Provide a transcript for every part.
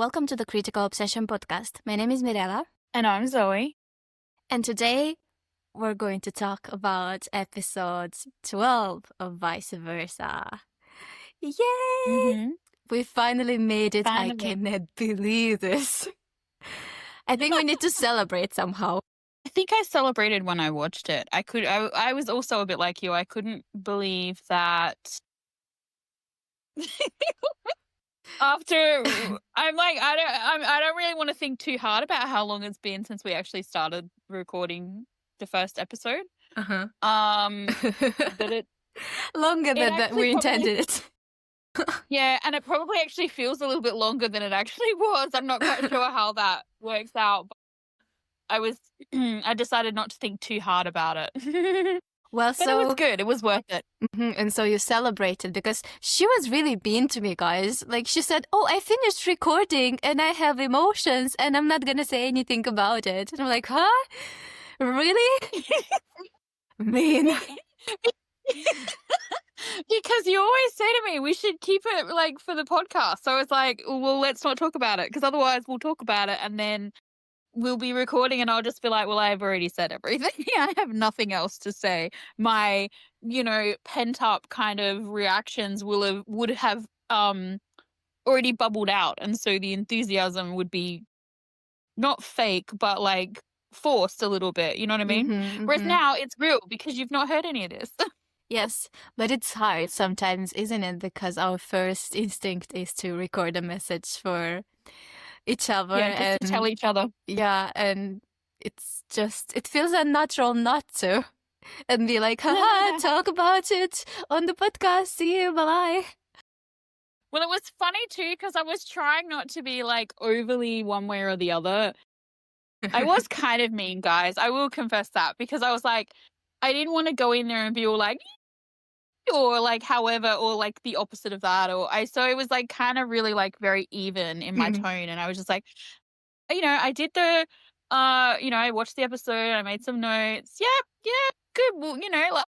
Welcome to the Critical Obsession podcast. My name is Mirella. And I'm Zoe. And today we're going to talk about episode 12 of Vice Versa. Yay! Mm-hmm. We finally made it. Finally. I cannot believe this. I think we need to celebrate somehow. I think I celebrated when I watched it. I was also a bit like you. I couldn't believe that after I'm like, I don't really want to think too hard about how long it's been since we actually started recording the first episode. Uh-huh. But it longer than that we intended it. Yeah, and it probably actually feels a little bit longer than it actually was. I'm not quite sure how that works out. But I decided not to think too hard about it. Well, but it was good. It was worth it. And so you celebrated because she was really mean to me, guys. Like she said, "Oh, I finished recording and I have emotions and I'm not gonna say anything about it." And I'm like, "Huh? Really?" Mean. Because you always say to me, we should keep it like for the podcast. So it's like, well, let's not talk about it because otherwise we'll talk about it and then we'll be recording and I'll just be like, well, I've already said everything. I have nothing else to say. My, pent up kind of reactions would have already bubbled out. And so the enthusiasm would be not fake, but like forced a little bit. You know what I mean? Whereas now it's real because you've not heard any of this. Yes, but it's hard sometimes, isn't it? Because our first instinct is to record a message for each other. Yeah, and to tell each other. Yeah, and it feels unnatural not to. And be like, haha, talk about it on the podcast. See you, bye. Well, it was funny too because I was trying not to be like overly one way or the other. I was kind of mean, guys. I will confess that because I was like, I didn't want to go in there and be all like, or like however, or like the opposite of that. So it was like kind of really like very even in my tone. And I was just like, I did the, I watched the episode, I made some notes. Yeah, good. Well, like.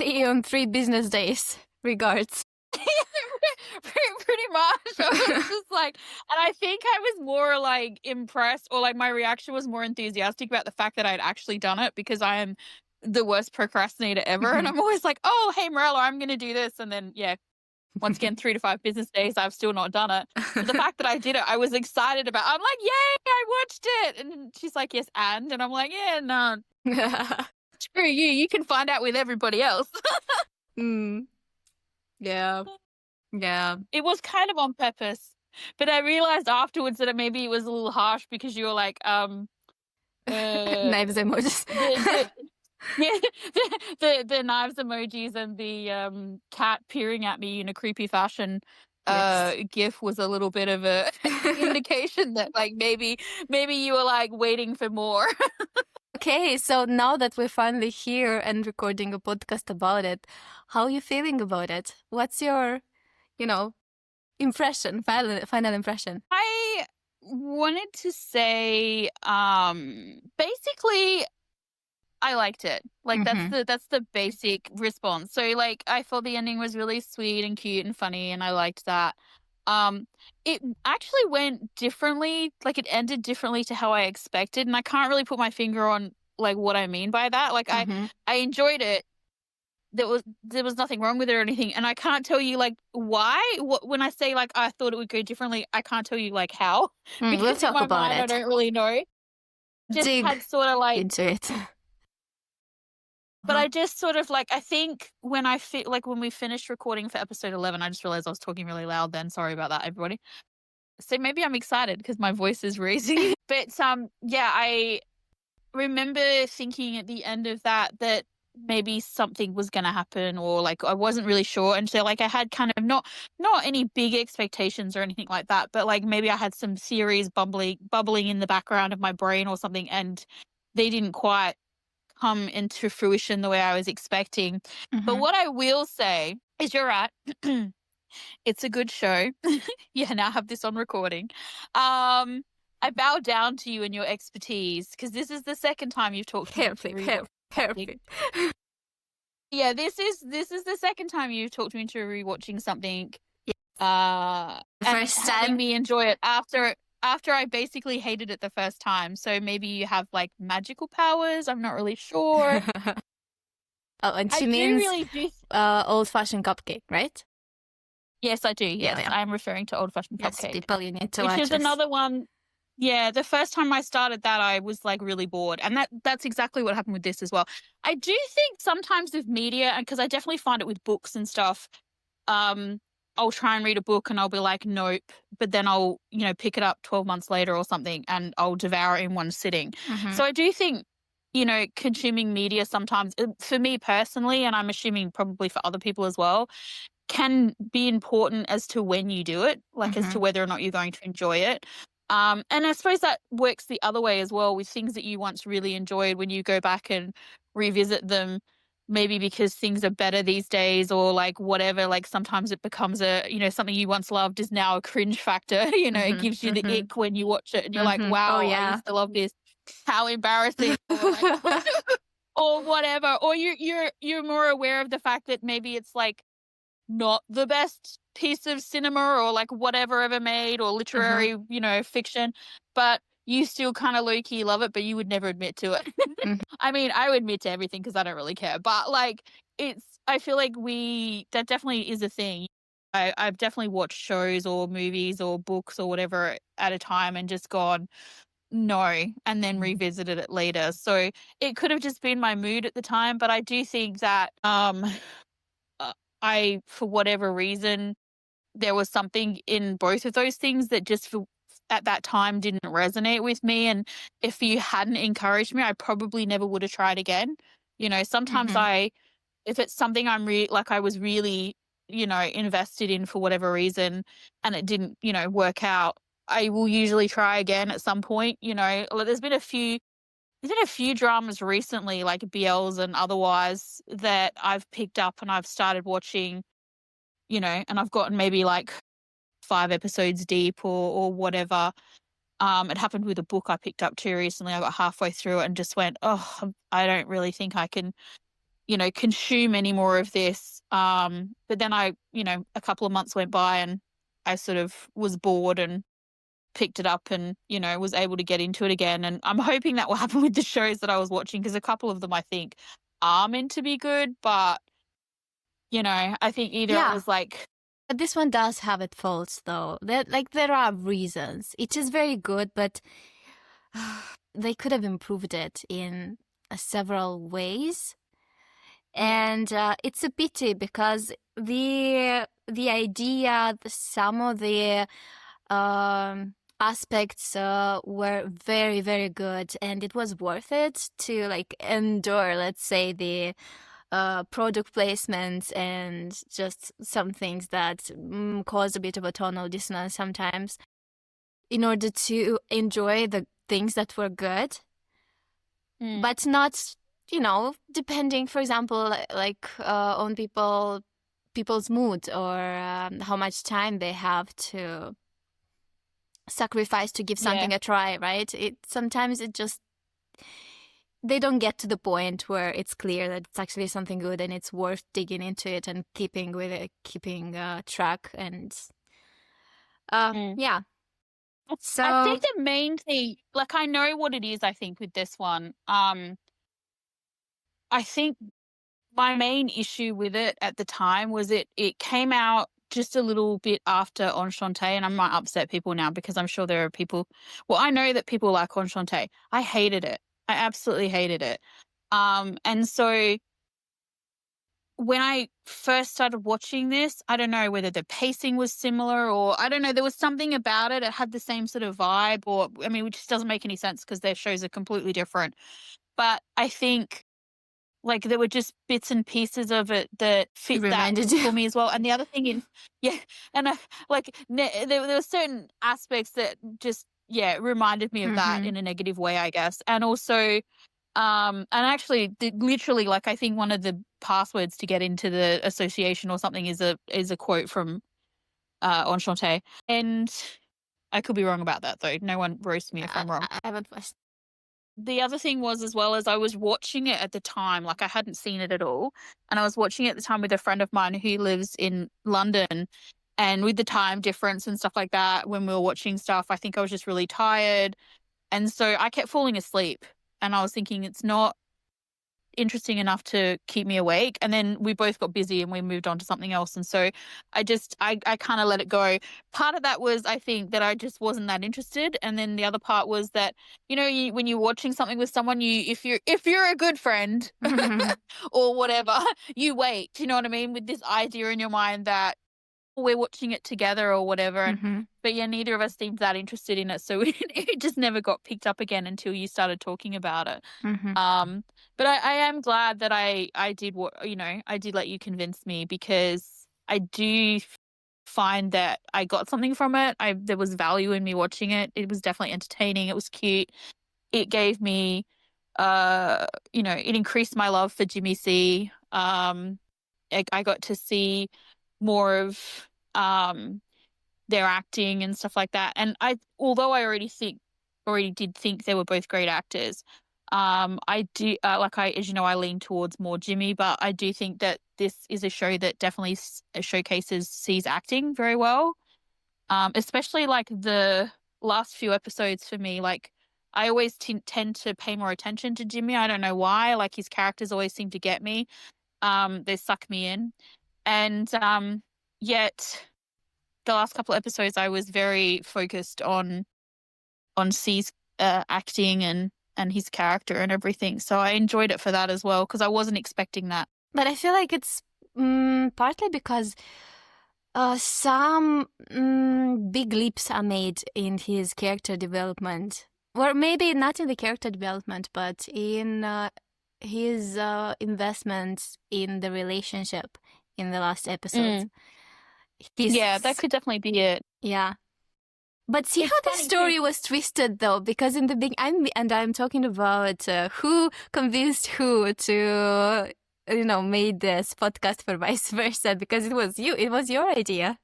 See you on 3 business days. Regards. Pretty much. I was just like, and I think I was more like impressed or like my reaction was more enthusiastic about the fact that I'd actually done it because I am the worst procrastinator ever. And I'm always like, oh, hey, Morella, I'm going to do this. And then, once again, 3 to 5 business days, I've still not done it. But the fact that I did it, I was excited about. I'm like, yay, I watched it. And she's like, yes, and I'm like, yeah, no. Screw you. You can find out with everybody else. Yeah. It was kind of on purpose. But I realized afterwards that maybe it was a little harsh because you were like, knives emojis. the knives emojis and the cat peering at me in a creepy fashion gif was a little bit of a indication that like maybe you were like waiting for more. Okay, so now that we're finally here and recording a podcast about it, how are you feeling about it? What's your, impression, final impression? I wanted to say basically I liked it. Like that's the basic response. So like I thought the ending was really sweet and cute and funny and I liked that. It actually went differently, like it ended differently to how I expected and I can't really put my finger on like what I mean by that. Like I enjoyed it. There was nothing wrong with it or anything and I can't tell you like why when I say like I thought it would go differently, I can't tell you like how. Because we'll talk in my about mind, it. I don't really know. Just had sort of like into it. But I just sort of like, I think when when we finished recording for episode 11, I just realized I was talking really loud then. Sorry about that, everybody. So maybe I'm excited because my voice is raising. But I remember thinking at the end of that maybe something was going to happen or like I wasn't really sure. And so like I had kind of not any big expectations or anything like that, but like maybe I had some theories bubbling in the background of my brain or something and they didn't quite come into fruition the way I was expecting. But what I will say is you're right. It's a good show. Yeah, now I have this on recording. I bow down to you and your expertise because this is the second time you've talked to me. Perfect. Yeah, this is the second time you've talked me into rewatching something. Yes. and First having time? me enjoy it after I basically hated it the first time. So maybe you have like magical powers. I'm not really sure. Oh, and I she do means really do. old-fashioned cupcake, right? Yes, I do. Yeah, Yes, yeah. I'm referring to Old Fashioned Yes, Cupcake, people, you need to which watch is this. another one. Yeah, the first time I started that, I was like really bored, and that's exactly what happened with this as well. I do think sometimes with media, and because I definitely find it with books and stuff, um, I'll try and read a book and I'll be like, nope, but then I'll pick it up 12 months later or something, and I'll devour it in one sitting. Mm-hmm. So I do think consuming media sometimes, for me personally, and I'm assuming probably for other people as well, can be important as to when you do it, like as to Mm-hmm. whether or not you're going to enjoy it. And I suppose that works the other way as well with things that you once really enjoyed when you go back and revisit them, maybe because things are better these days or like whatever, like sometimes it becomes something you once loved is now a cringe factor, it Mm-hmm. gives you the Mm-hmm. ick when you watch it and you're like, Mm-hmm. Oh, wow, I yeah. used to love this. How embarrassing or like or whatever. Or you're more aware of the fact that maybe it's like not the best piece of cinema or like whatever ever made or Uh-huh. literary, fiction, but you still kind of low key love it, but you would never admit to it. Mm-hmm. I mean, I would admit to everything because I don't really care, but like I feel like that definitely is a thing. I've definitely watched shows or movies or books or whatever at a time and just gone, no, and then revisited it later. So it could have just been my mood at the time, but I do think that uh, I, for whatever reason, there was something in both of those things that just at that time didn't resonate with me. And if you hadn't encouraged me, I probably never would have tried again. Sometimes Mm-hmm. if it's something I was really, invested in for whatever reason and it didn't, work out, I will usually try again at some point. Like, there's been a few dramas recently, like BLs and otherwise, that I've picked up and I've started watching, and I've gotten maybe like 5 episodes deep or whatever. It happened with a book I picked up too recently. I got halfway through it and just went, oh, I don't really think I can, consume any more of this. But then a couple of months went by and I sort of was bored and picked it up and, was able to get into it again. And I'm hoping that will happen with the shows that I was watching because a couple of them I think are meant to be good, but, I think either it Yeah. was like, But this one does have its faults, though. There are reasons. It is very good, but they could have improved it in several ways. And it's a pity because the idea, some of the aspects were very, very good, and it was worth it to like endure, let's say, the product placements and just some things that cause a bit of a tonal dissonance sometimes in order to enjoy the things that were good, but not, depending, for example, like on people's mood or how much time they have to sacrifice to give something yeah. a try, right? Sometimes it just they don't get to the point where it's clear that it's actually something good and it's worth digging into it and keeping with it, keeping track and yeah. So I think the main thing, like I know what it is, I think with this one. I think my main issue with it at the time was it came out just a little bit after Enchante, and I might upset people now because I'm sure there are people. Well, I know that people like Enchante. I hated it. I absolutely hated it. And so when I first started watching this, I don't know whether the pacing was similar or I don't know, there was something about it. It had the same sort of vibe, or I mean, which just doesn't make any sense because their shows are completely different. But I think like there were just bits and pieces of it that it fit that reminded you. for me as well. And the other thing is, yeah, and there were certain aspects that just reminded me of that Mm-hmm. in a negative way, I guess. And also, and actually, literally, like I think one of the passwords to get into the association or something is a quote from Enchante. And I could be wrong about that though. No one roast me if I'm wrong. I haven't watched. The other thing was as well as I was watching it at the time, like I hadn't seen it at all. And I was watching it at the time with a friend of mine who lives in London. And with the time difference and stuff like that, when we were watching stuff, I think I was just really tired. And so I kept falling asleep. And I was thinking it's not interesting enough to keep me awake. And then we both got busy and we moved on to something else. And so I kind of let it go. Part of that was, I think, that I just wasn't that interested. And then the other part was that, when you're watching something with someone, if you're a good friend or whatever, you wait, you know what I mean? With this idea in your mind that we're watching it together or whatever. But yeah, neither of us seemed that interested in it. So it just never got picked up again until you started talking about it. But I am glad that I did I did let you convince me, because I do find that I got something from it. There was value in me watching it. It was definitely entertaining. It was cute. It gave me, it increased my love for Jimmy C. I got to see more of their acting and stuff like that. And although I already did think they were both great actors, I do as you know, I lean towards more Jimmy, but I do think that this is a show that definitely showcases C's acting very well. Especially like the last few episodes for me, like I always tend to pay more attention to Jimmy. I don't know why. Like his characters always seem to get me. They suck me in. And yet the last couple of episodes I was very focused on C's acting and his character and everything. So I enjoyed it for that as well, because I wasn't expecting that. But I feel like it's partly because some big leaps are made in his character development. Or maybe not in the character development, but in his investment in the relationship in the last episodes. Yeah, that could definitely be it. Yeah. But see how the story was twisted, though, because in the beginning, I'm talking about who convinced who to, made this podcast for vice versa, because it was you. It was your idea.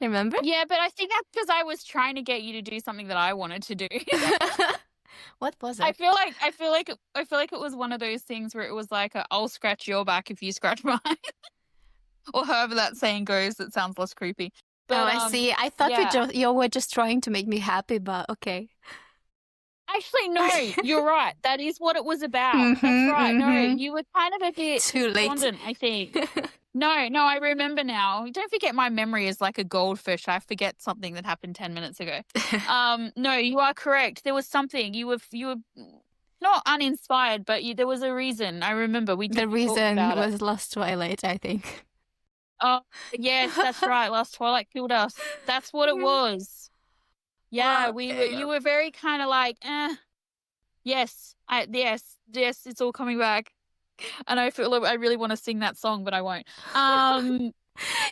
Remember? Yeah, but I think that's because I was trying to get you to do something that I wanted to do. What was it? I feel like it was one of those things where it was like, I'll scratch your back if you scratch mine. Or however that saying goes, that sounds less creepy. But, I see. I thought you were just trying to make me happy, but okay. Actually, no, you're right. That is what it was about. That's right. No, you were kind of a bit too late, I think. No, I remember now. Don't forget, my memory is like a goldfish. I forget something that happened 10 minutes ago. No, you are correct. There was something. You were not uninspired, but there was a reason. I remember the reason was Last Twilight, I think. Oh, yes, that's right. Last Twilight killed us. That's what it was. Yeah, you were very kind of like, yes, it's all coming back. And I feel like I really want to sing that song, but I won't.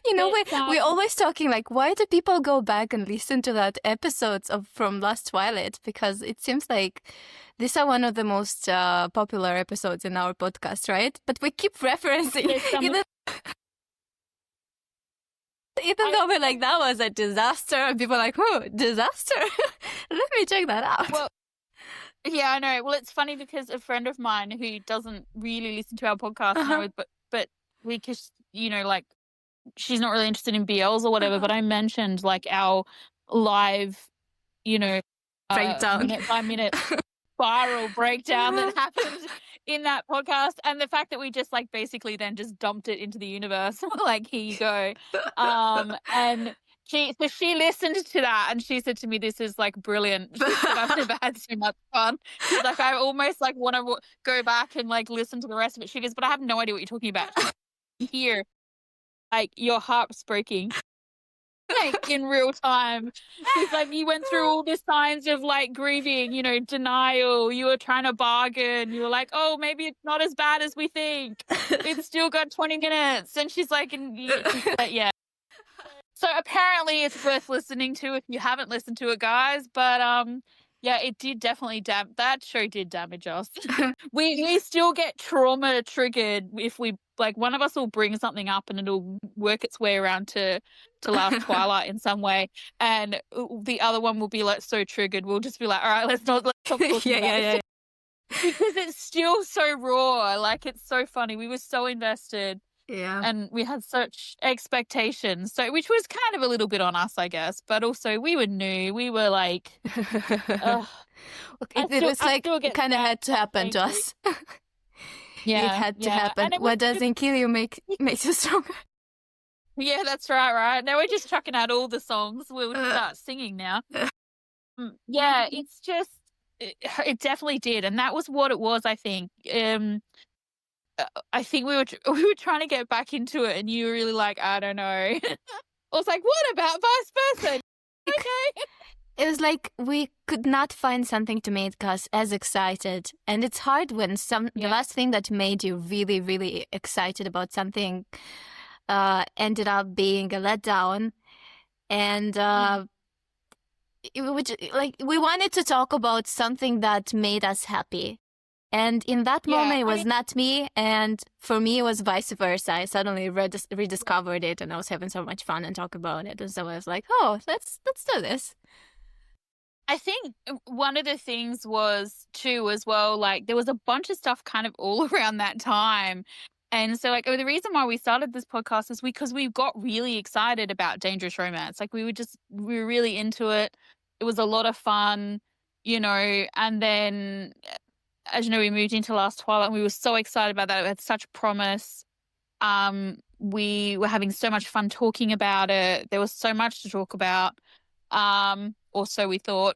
We're always talking like, why do people go back and listen to that episodes from Last Twilight? Because it seems like these are one of the most popular episodes in our podcast, right? But we keep referencing even though we're like, that was a disaster, and people are like, oh, disaster? Let me check that out. Well, yeah, I know. Well, it's funny because a friend of mine who doesn't really listen to our podcast, but we just, like, she's not really interested in BLs or whatever, but I mentioned like our live, breakdown, minute by minute spiral breakdown that happened in that podcast, and the fact that we just like basically then just dumped it into the universe. Like, here you go. And she listened to that and she said to me, this is like brilliant. She said, I've never had so much fun. She's like, I almost like want to go back and like listen to the rest of it. She goes, but I have no idea what you're talking about. Here, like, your heart's breaking. Like, in real time. She's like, you went through all the signs of like grieving, denial. You were trying to bargain. You were like, oh, maybe it's not as bad as we think. It's still got 20 minutes. And she's like, yeah. So apparently it's worth listening to if you haven't listened to it, guys. But yeah, it did definitely that show did damage us. we still get trauma triggered if we like, one of us will bring something up and it'll work its way around to Last Twilight in some way, and the other one will be like so triggered we'll just be like, all right, let's stop talking about it. Because it's still so raw. Like, it's so funny. We were so invested. Yeah. And we had such expectations, so which was kind of a little bit on us, I guess, but also we were new. We were like, ugh. It was I like still it get kind of sad had to happen to angry. us. It Yeah, had to yeah, happen. and it was What just doesn't kill you makes you stronger. yeah, that's right. Now we're just chucking out all the songs. We'll Uh, start singing now. Yeah, it's just it definitely did, and that was what it was, I think. I think we were trying to get back into it, and you were really like, I don't know. I was like, what about vice versa? Okay. It was like we could not find something to make us as excited. And it's hard when the Yeah. last thing that made you really, really excited about something ended up being a letdown. And we wanted to talk about something that made us happy. And in that moment, it was not me. And for me, it was vice versa. I suddenly rediscovered it, and I was having so much fun and talk about it. And so I was like, oh, let's do this. I think one of the things was too as well, like there was a bunch of stuff kind of all around that time. And so like the reason why we started this podcast is because we got really excited about Dangerous Romance. Like we were really into it. It was a lot of fun, and then as you know, we moved into Last Twilight and we were so excited about that. It had such promise. We were having so much fun talking about it. There was so much to talk about. Or so we thought.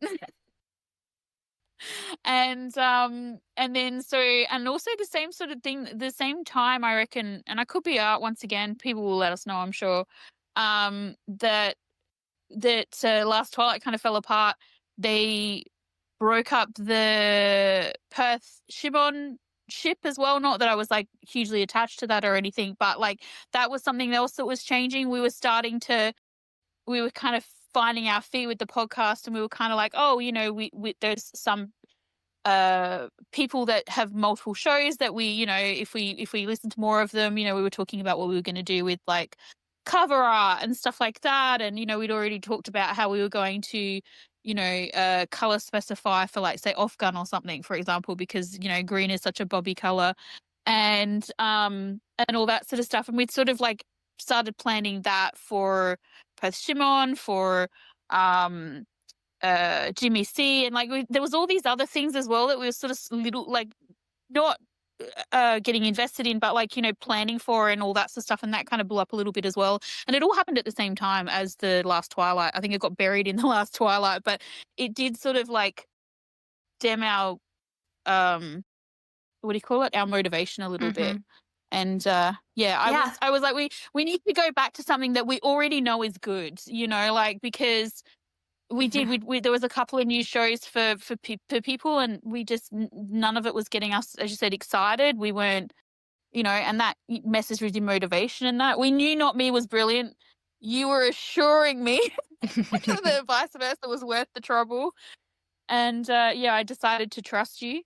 And then and also the same sort of thing, the same time I reckon, and I could be out once again, people will let us know, I'm sure, that Last Twilight kind of fell apart. They broke up the Perth Shibon ship as well. Not that I was like hugely attached to that or anything, but like that was something else that was changing. We were kind of finding our feet with the podcast, and we were kind of like, oh, we there's some people that have multiple shows that we, if we listen to more of them, we were talking about what we were going to do with like cover art and stuff like that. And, we'd already talked about how we were going to, color specify for like, say, Off Gun or something, for example, because, green is such a bobby color, and all that sort of stuff. And we'd sort of like started planning that for Perth Shimon, for Jimmy C, and like there was all these other things as well that we were sort of little like not getting invested in, but like planning for and all that sort of stuff, and that kind of blew up a little bit as well. And it all happened at the same time as the Last Twilight. I think it got buried in the Last Twilight, but it did sort of like dim our what do you call it? Our motivation a little bit. And I was like, we need to go back to something that we already know is good, like because we did. We there was a couple of new shows for people, and we just none of it was getting us, as you said, excited. We weren't, and that messes with your motivation. And that we knew Not Me was brilliant. You were assuring me that vice versa was worth the trouble, and I decided to trust you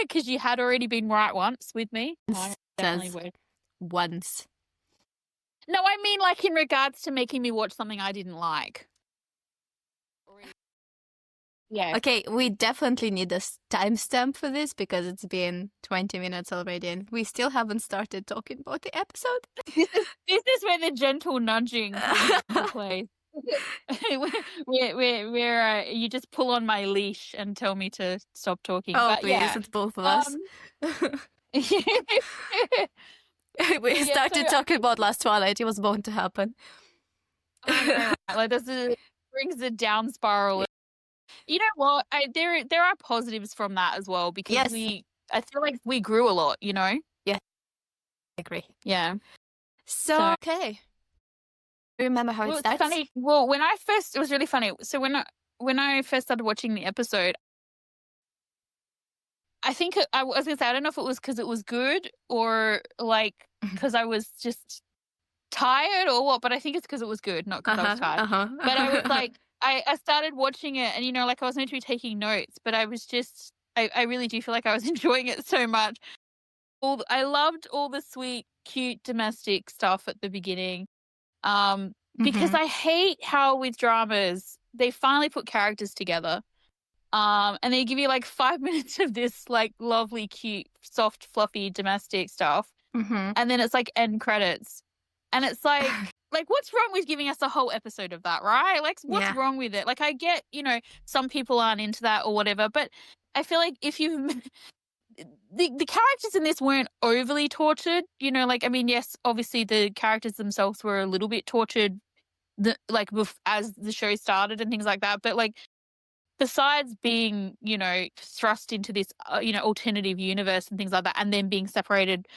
because you had already been right once with me. No, definitely would. Once. No, I mean like in regards to making me watch something I didn't like. Yeah. Okay, we definitely need a timestamp for this because it's been 20 minutes already and we still haven't started talking about the episode. This is where the gentle nudging comes into play. where you just pull on my leash and tell me to stop talking. Oh, but please, yeah. it's both of us. We started talking about Last Twilight. It was bound to happen. Like this brings the down spiral. You know what? There are positives from that as well because I feel like we grew a lot. Yeah, I agree. Yeah. So okay. Remember how it starts? It's funny. Well, it was really funny. So when I first started watching the episode, I think I was gonna say I don't know if it was because it was good or like because I was just tired or what, but I think it's because it was good, not because I was tired. But I was like, I started watching it, and like I was meant to be taking notes, but I was just, I really do feel like I was enjoying it so much. I loved all the sweet, cute domestic stuff at the beginning. Because I hate how with dramas they finally put characters together, and they give you like 5 minutes of this like lovely, cute, soft, fluffy domestic stuff, Mm-hmm. and then it's like end credits. And it's like what's wrong with giving us a whole episode of that, right? Like what's Yeah. wrong with it? Like I get, some people aren't into that or whatever, but I feel like if you've the characters in this weren't overly tortured, like I mean, yes, obviously the characters themselves were a little bit tortured as the show started and things like that, but like besides being, thrust into this, alternative universe and things like that, and then being separated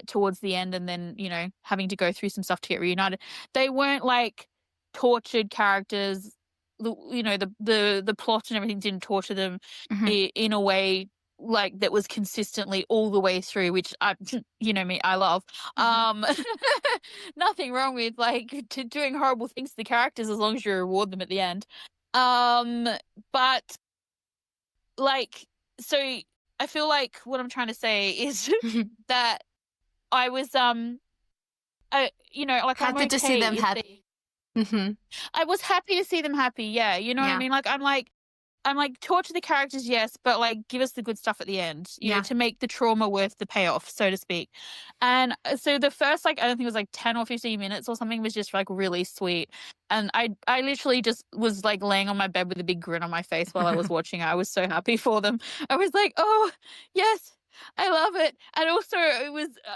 towards the end and then, having to go through some stuff to get reunited, they weren't like tortured characters. The plot and everything didn't torture them Mm-hmm. in a way like that was consistently all the way through, which me, I love. Mm-hmm. Nothing wrong with doing horrible things to the characters as long as you reward them at the end. But like, so I feel like what I'm trying to say is that I was, I'm Happy to see okay them if happy. Mm-hmm. I was happy to see them happy. Yeah. You know what I Yeah. mean? I'm like, torture the characters, yes, but like give us the good stuff at the end, Yeah. to make the trauma worth the payoff, so to speak. And so the first, I don't think it was like 10 or 15 minutes or something was just like really sweet. And I literally just was like laying on my bed with a big grin on my face while I was watching it. I was so happy for them. I was like, oh, yes, I love it. And also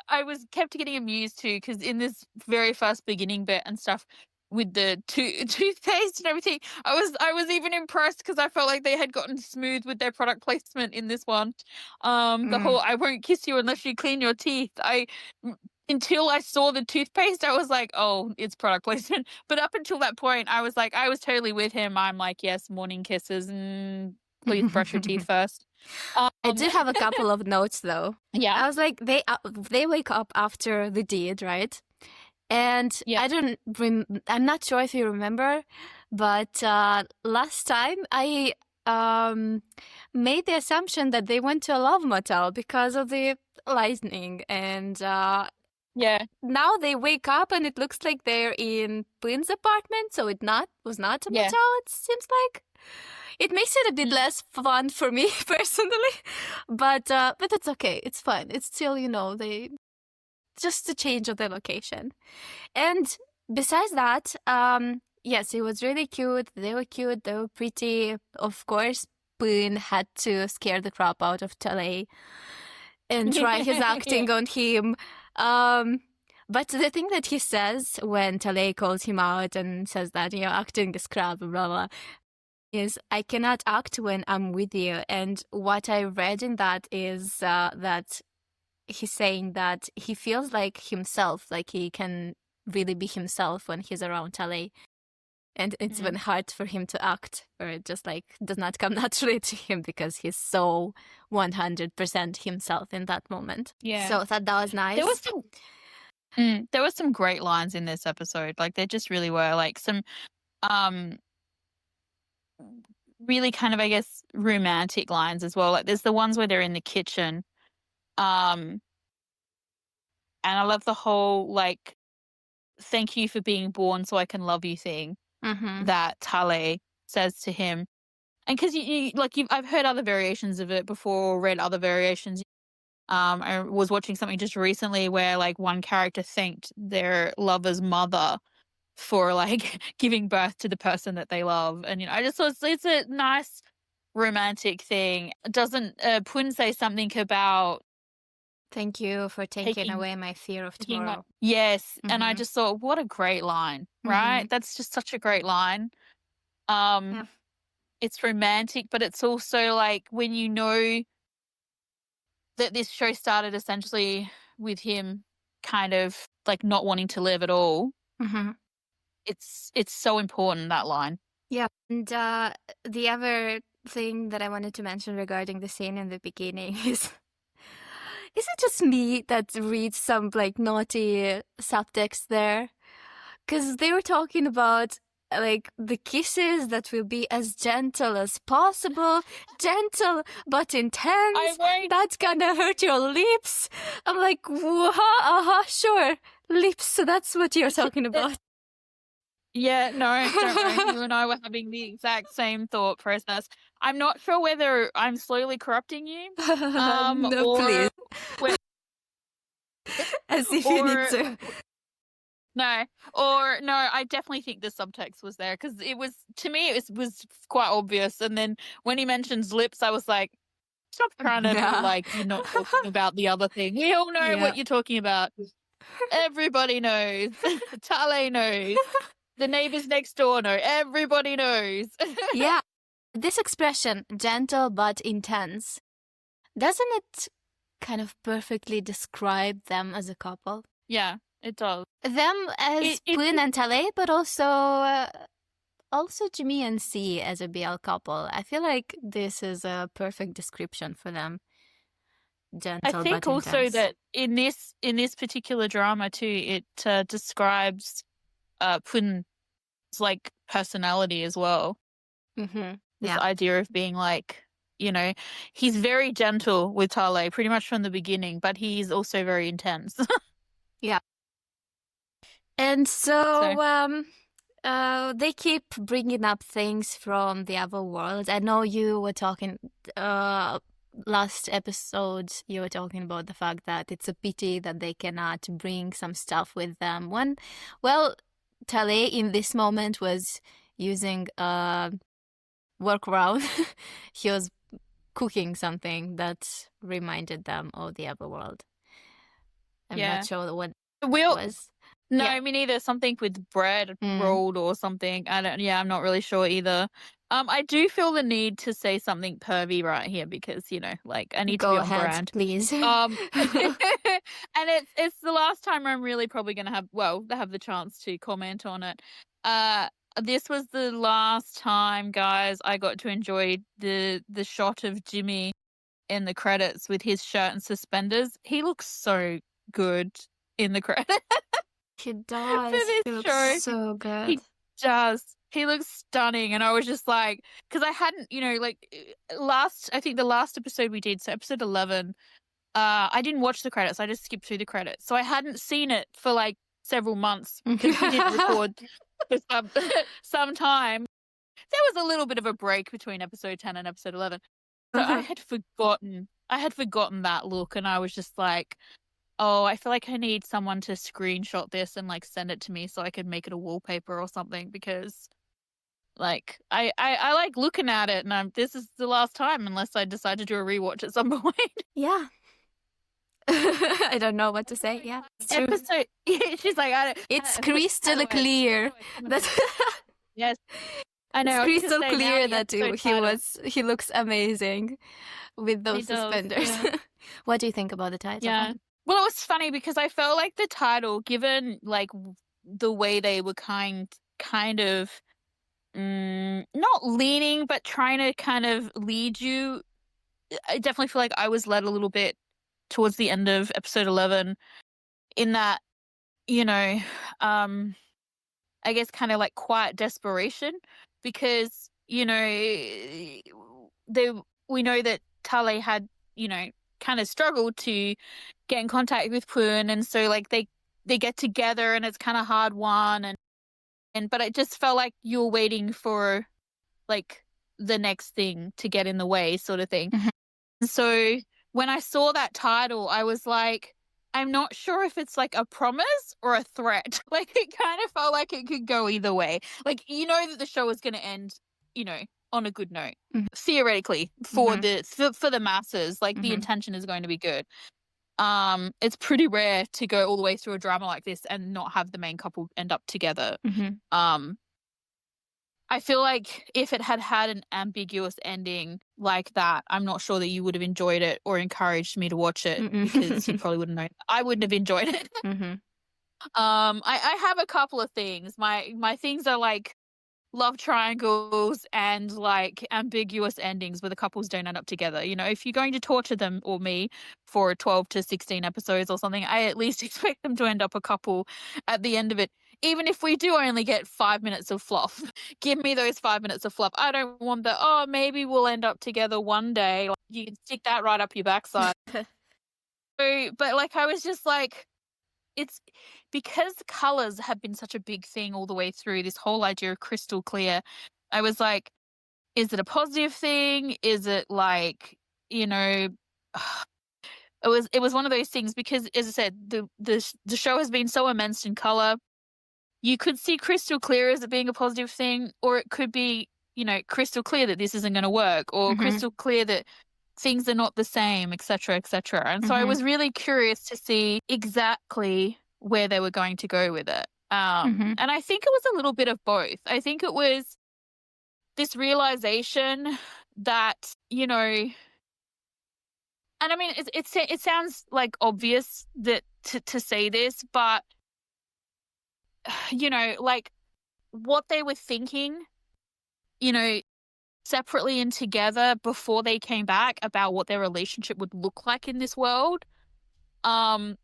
I was kept getting amused too, because in this very first beginning bit and stuff, with the toothpaste and everything, I was even impressed because I felt like they had gotten smooth with their product placement in this one. The whole "I won't kiss you unless you clean your teeth." Until I saw the toothpaste, I was like, "Oh, it's product placement." But up until that point, I was totally with him. I'm like, "Yes, morning kisses, and please brush your teeth first." I do have a couple of notes though. Yeah, I was like, they wake up after the deed, right? And yeah, I'm not sure if you remember, but last time I made the assumption that they went to a love motel because of the lightning, and yeah. now they wake up and it looks like they're in Quinn's apartment, so was not a Yeah. motel. It seems like it makes it a bit less fun for me personally, but it's okay. It's fine. It's still they just a change of the location. And besides that, yes, it was really cute. They were cute. They were pretty. Of course, Boone had to scare the crap out of Tale and try his acting on him. But the thing that he says when Tale calls him out and says that, acting is crap, blah, blah, is, I cannot act when I'm with you. And what I read in that is that he's saying that he feels like himself, like he can really be himself when he's around Tale. And it's been hard for him to act, or it just does not come naturally to him because he's so 100% himself in that moment. Yeah. So I thought that was nice. There were some great lines in this episode. Like there just really were some really kind of, I guess, romantic lines as well. Like there's the ones where they're in the kitchen. And I love the whole thank you for being born so I can love you thing that Tale says to him. And because I've heard other variations of it before, or read other variations. I was watching something just recently where one character thanked their lover's mother for giving birth to the person that they love. And I just thought it's a nice romantic thing. Doesn't Pun say something about thank you for taking away my fear of tomorrow? Yes. And I just thought, what a great line, right? That's just such a great line. Yeah. It's romantic, but it's also when you know that this show started essentially with him kind of not wanting to live at all. It's so important, that line. Yeah. And the other thing that I wanted to mention regarding the scene in the beginning is it just me that reads some naughty subtext there? Because they were talking about the kisses that will be as gentle as possible, gentle but intense. That's gonna hurt your lips. I'm like, sure, lips. So that's what you're talking about. Yeah, no, don't worry. You and I were having the exact same thought process. I'm not sure whether I'm slowly corrupting you. No, or please. As if you need to. No, I definitely think the subtext was there because it was, to me, it was quite obvious. And then when he mentions lips, I was like, stop trying to be like you're not talking about the other thing. We all know what you're talking about. Everybody knows. Tale knows. The neighbors next door know. Everybody knows. Yeah. This expression, gentle but intense, doesn't it kind of perfectly describe them as a couple? Yeah, it does. Them as Poon and Tale, but also Jimmy and C as a BL couple. I feel like this is a perfect description for them. Gentle, I think but also intense. that in this particular drama too, it describes Poon's like personality as well. Mm-hmm. This idea of being like, you know, he's very gentle with Tale pretty much from the beginning, but he's also very intense. Yeah. And so they keep bringing up things from the other world. I know you were talking last episode. You were talking about the fact that it's a pity that they cannot bring some stuff with them. Tale in this moment was using a workaround. He was cooking something that reminded them of the other world. I'm not sure what it was. No, me neither. Something with bread rolled or something. I'm not really sure either. I do feel the need to say something pervy right here because, you know, like I need to be on brand. Please. And it's the last time I'm really probably gonna have the chance to comment on it. This was the last time, guys, I got to enjoy the shot of Jimmy in the credits with his shirt and suspenders. He looks so good in the credits. He does. He looks so good. He does. He looks stunning. And I was just like, because I hadn't, you know, like I think the last episode we did, so episode 11, I didn't watch the credits. I just skipped through the credits. So I hadn't seen it for like several months because we didn't record for some time. There was a little bit of a break between episode 10 and episode 11. So I had forgotten that look, and I was just like, oh, I feel like I need someone to screenshot this and like send it to me so I can make it a wallpaper or something because like I like looking at it, and this is the last time unless I decide to do a rewatch at some point. Yeah. I don't know what to say. Yeah. Episode she's like, it's crystal clear. That's yes. I know. It's crystal clear that he looks amazing with those suspenders. Yeah. What do you think about the title? Yeah. Well, it was funny because I felt like the title, given like the way they were kind of not leaning, but trying to kind of lead you. I definitely feel like I was led a little bit towards the end of episode 11 in that, you know, I guess kind of like quiet desperation because, you know, we know that Tale had, you know, kind of struggled to get in contact with Poon, and so like they get together and it's kind of hard won, but it just felt like you were waiting for like the next thing to get in the way sort of thing. Mm-hmm. So when I saw that title, I was like, I'm not sure if it's like a promise or a threat. Like it kind of felt like it could go either way. Like, you know that the show is going to end, you know, on a good note, theoretically for the masses. Like the intention is going to be good. It's pretty rare to go all the way through a drama like this and not have the main couple end up together. I feel like if it had an ambiguous ending like that, I'm not sure that you would have enjoyed it or encouraged me to watch it because you probably wouldn't know. I wouldn't have enjoyed it. I have a couple of things. My things are like love triangles and like ambiguous endings where the couples don't end up together. You know, if you're going to torture them or me for 12 to 16 episodes or something, I at least expect them to end up a couple at the end of it. Even if we do only get 5 minutes of fluff, give me those 5 minutes of fluff. I don't want maybe we'll end up together one day. Like, you can stick that right up your backside. But like, I was just like, it's because colors have been such a big thing all the way through this whole idea of crystal clear. I was like, is it a positive thing? Is it like, you know, it was one of those things because, as I said, the show has been so immense in color. You could see crystal clear as it being a positive thing, or it could be, crystal clear that this isn't going to work, or crystal clear that things are not the same, etc., etc. And so I was really curious to see exactly where they were going to go with it. And I think it was a little bit of both. I think it was this realization that, and I mean, it sounds like obvious that to say this, but like what they were thinking, separately and together before they came back about what their relationship would look like in this world. And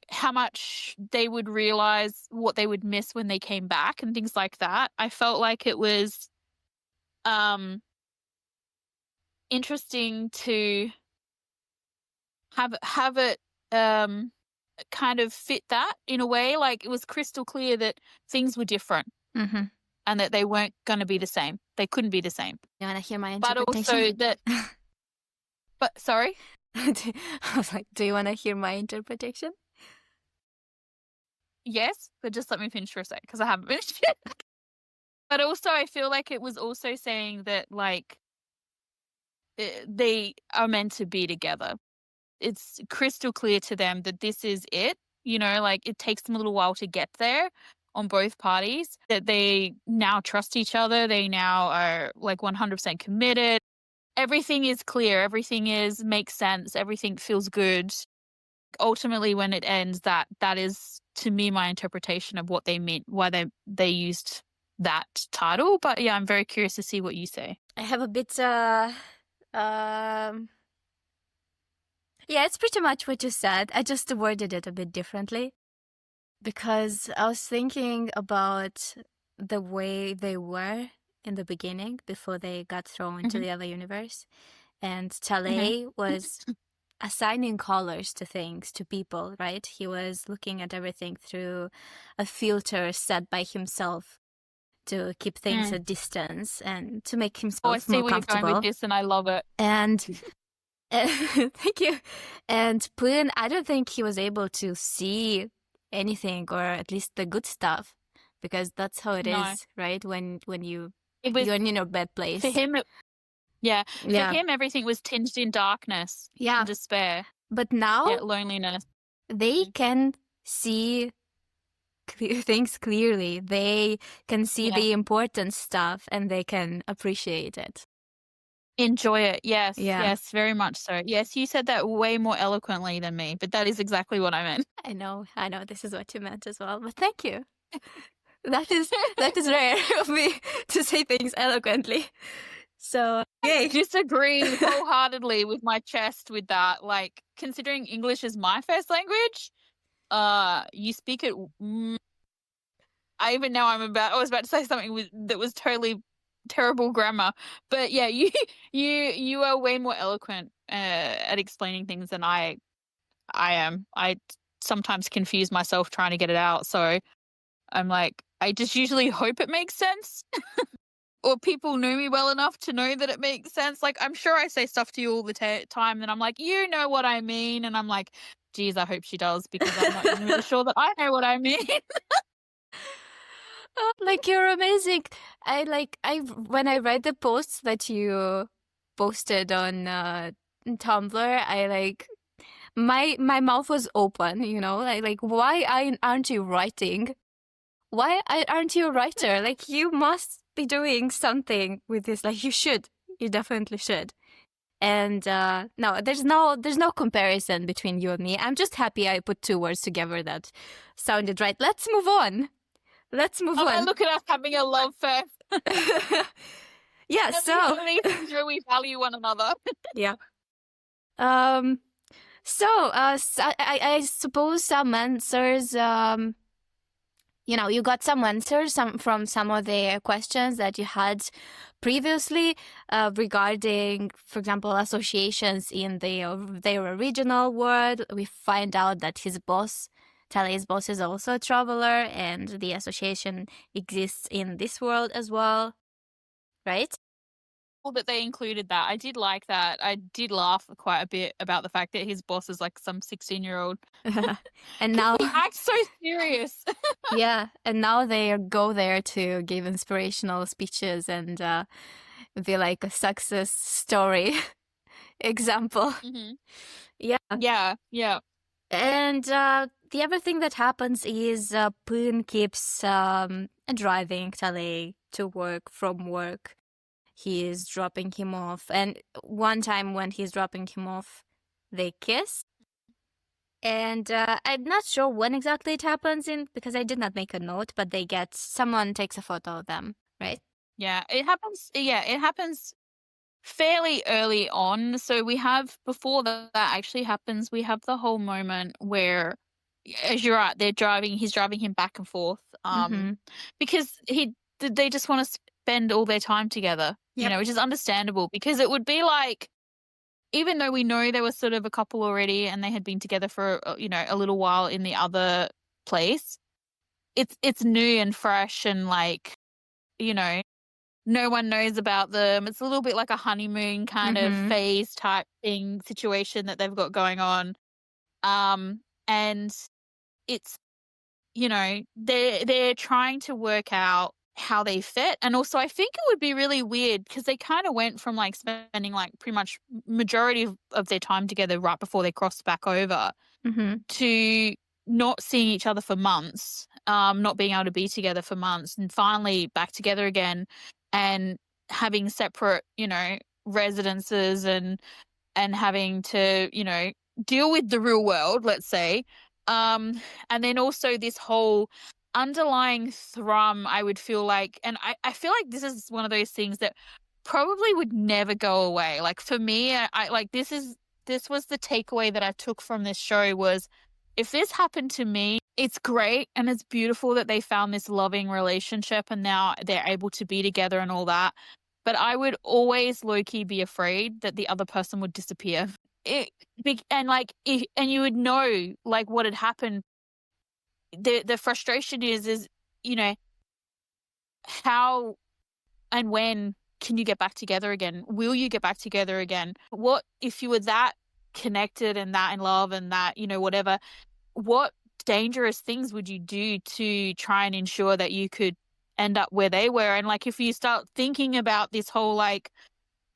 how much they would realize what they would miss when they came back and things like that. I felt like it was interesting to have it kind of fit that in a way. Like it was crystal clear that things were different and that they weren't going to be the same. They couldn't be the same. You want to hear my But interpretation? also that. But sorry. I was like, do you want to hear my interpretation? Yes, but just let me finish for a sec because I haven't finished yet. But also, I feel like it was also saying that, like, they are meant to be together. It's crystal clear to them that this is it. Like, it takes them a little while to get there on both parties, that they now trust each other. They now are, like, 100% committed. Everything is clear. Everything makes sense. Everything feels good. Ultimately, when it ends, that is, to me, my interpretation of what they meant, why they used that title. But yeah, I'm very curious to see what you say. I have a bit yeah, it's pretty much what you said. I just worded it a bit differently because I was thinking about the way they were in the beginning before they got thrown into the other universe. And Talay was assigning colors to things, to people, right? He was looking at everything through a filter set by himself to keep things at distance and to make himself I see more where comfortable. you're going with this, and I love it. And thank you. And Poon, I don't think he was able to see anything, or at least the good stuff, because that's how it is, right? When you're in your bad place. For him, for him, everything was tinged in darkness, and despair. But now, loneliness. They can see things clearly. They can see the important stuff, and they can appreciate it. Enjoy it. Yes. Yes, very much so. Yes, you said that way more eloquently than me, but that is exactly what I meant. I know. This is what you meant as well. But thank you. That is rare of me to say things eloquently. So, I disagree wholeheartedly with my chest with that. Like, considering English is my first language, you speak it. I even know I was about to say something that was totally terrible grammar, but yeah, you are way more eloquent at explaining things than I am. I sometimes confuse myself trying to get it out, so I'm like, I just usually hope it makes sense. Or people know me well enough to know that it makes sense. Like, I'm sure I say stuff to you all the time, and I'm like, you know what I mean, and I'm like, geez, I hope she does, because I'm not even really sure that I know what I mean. Like, you're amazing. When I read the posts that you posted on Tumblr, my mouth was open, like why aren't you writing? Why aren't you a writer? Like, you must be doing something with this. Like, you definitely should. And no, there's no comparison between you and me. I'm just happy I put two words together that sounded right. Let's move on. on. Look at us having a love fest. Yeah, so we value one another. Yeah. So I suppose some answers. You got some answers from some of the questions that you had previously regarding, for example, associations in their original world. We find out that his boss, Talay's boss, is also a traveler, and the association exists in this world as well, right? that they included that. I did like that. I did laugh quite a bit about the fact that his boss is like some 16-year-old. And now, He acts so serious. yeah, and now they go there to give inspirational speeches and be like a success story example. hmm Yeah. Yeah. And the other thing that happens is Poon keeps driving Tale to work from work. He is dropping him off. And one time when he's dropping him off, they kiss. And I'm not sure when exactly it happens because I did not make a note, but someone takes a photo of them, right? Yeah, it happens. Yeah, it happens fairly early on. So we have, before that actually happens, we have the whole moment where, as you're right, he's driving him back and forth, Mm-hmm. because they just want to spend all their time together, Yep. which is understandable, because it would be like, even though we know they were sort of a couple already and they had been together for, a little while in the other place, it's new and fresh, and like, no one knows about them. It's a little bit like a honeymoon kind of Mm-hmm. phase type thing situation that they've got going on. And it's, they're trying to work out how they fit. And also I think it would be really weird because they kind of went from like spending like pretty much majority of their time together right before they crossed back over Mm-hmm. to not seeing each other for months, not being able to be together for months, and finally back together again and having separate, residences, and having to, deal with the real world, let's say. And then also this whole underlying thrum, I would feel like, and I feel like this is one of those things that probably would never go away. Like for me, I like, this was the takeaway that I took from this show was, if this happened to me, it's great and it's beautiful that they found this loving relationship and now they're able to be together and all that. But I would always low-key be afraid that the other person would disappear. And you would know like what had happened. The frustration is, how and when can you get back together again? Will you get back together again? What if you were that connected and that in love and that, whatever, what dangerous things would you do to try and ensure that you could end up where they were? And like, if you start thinking about this whole like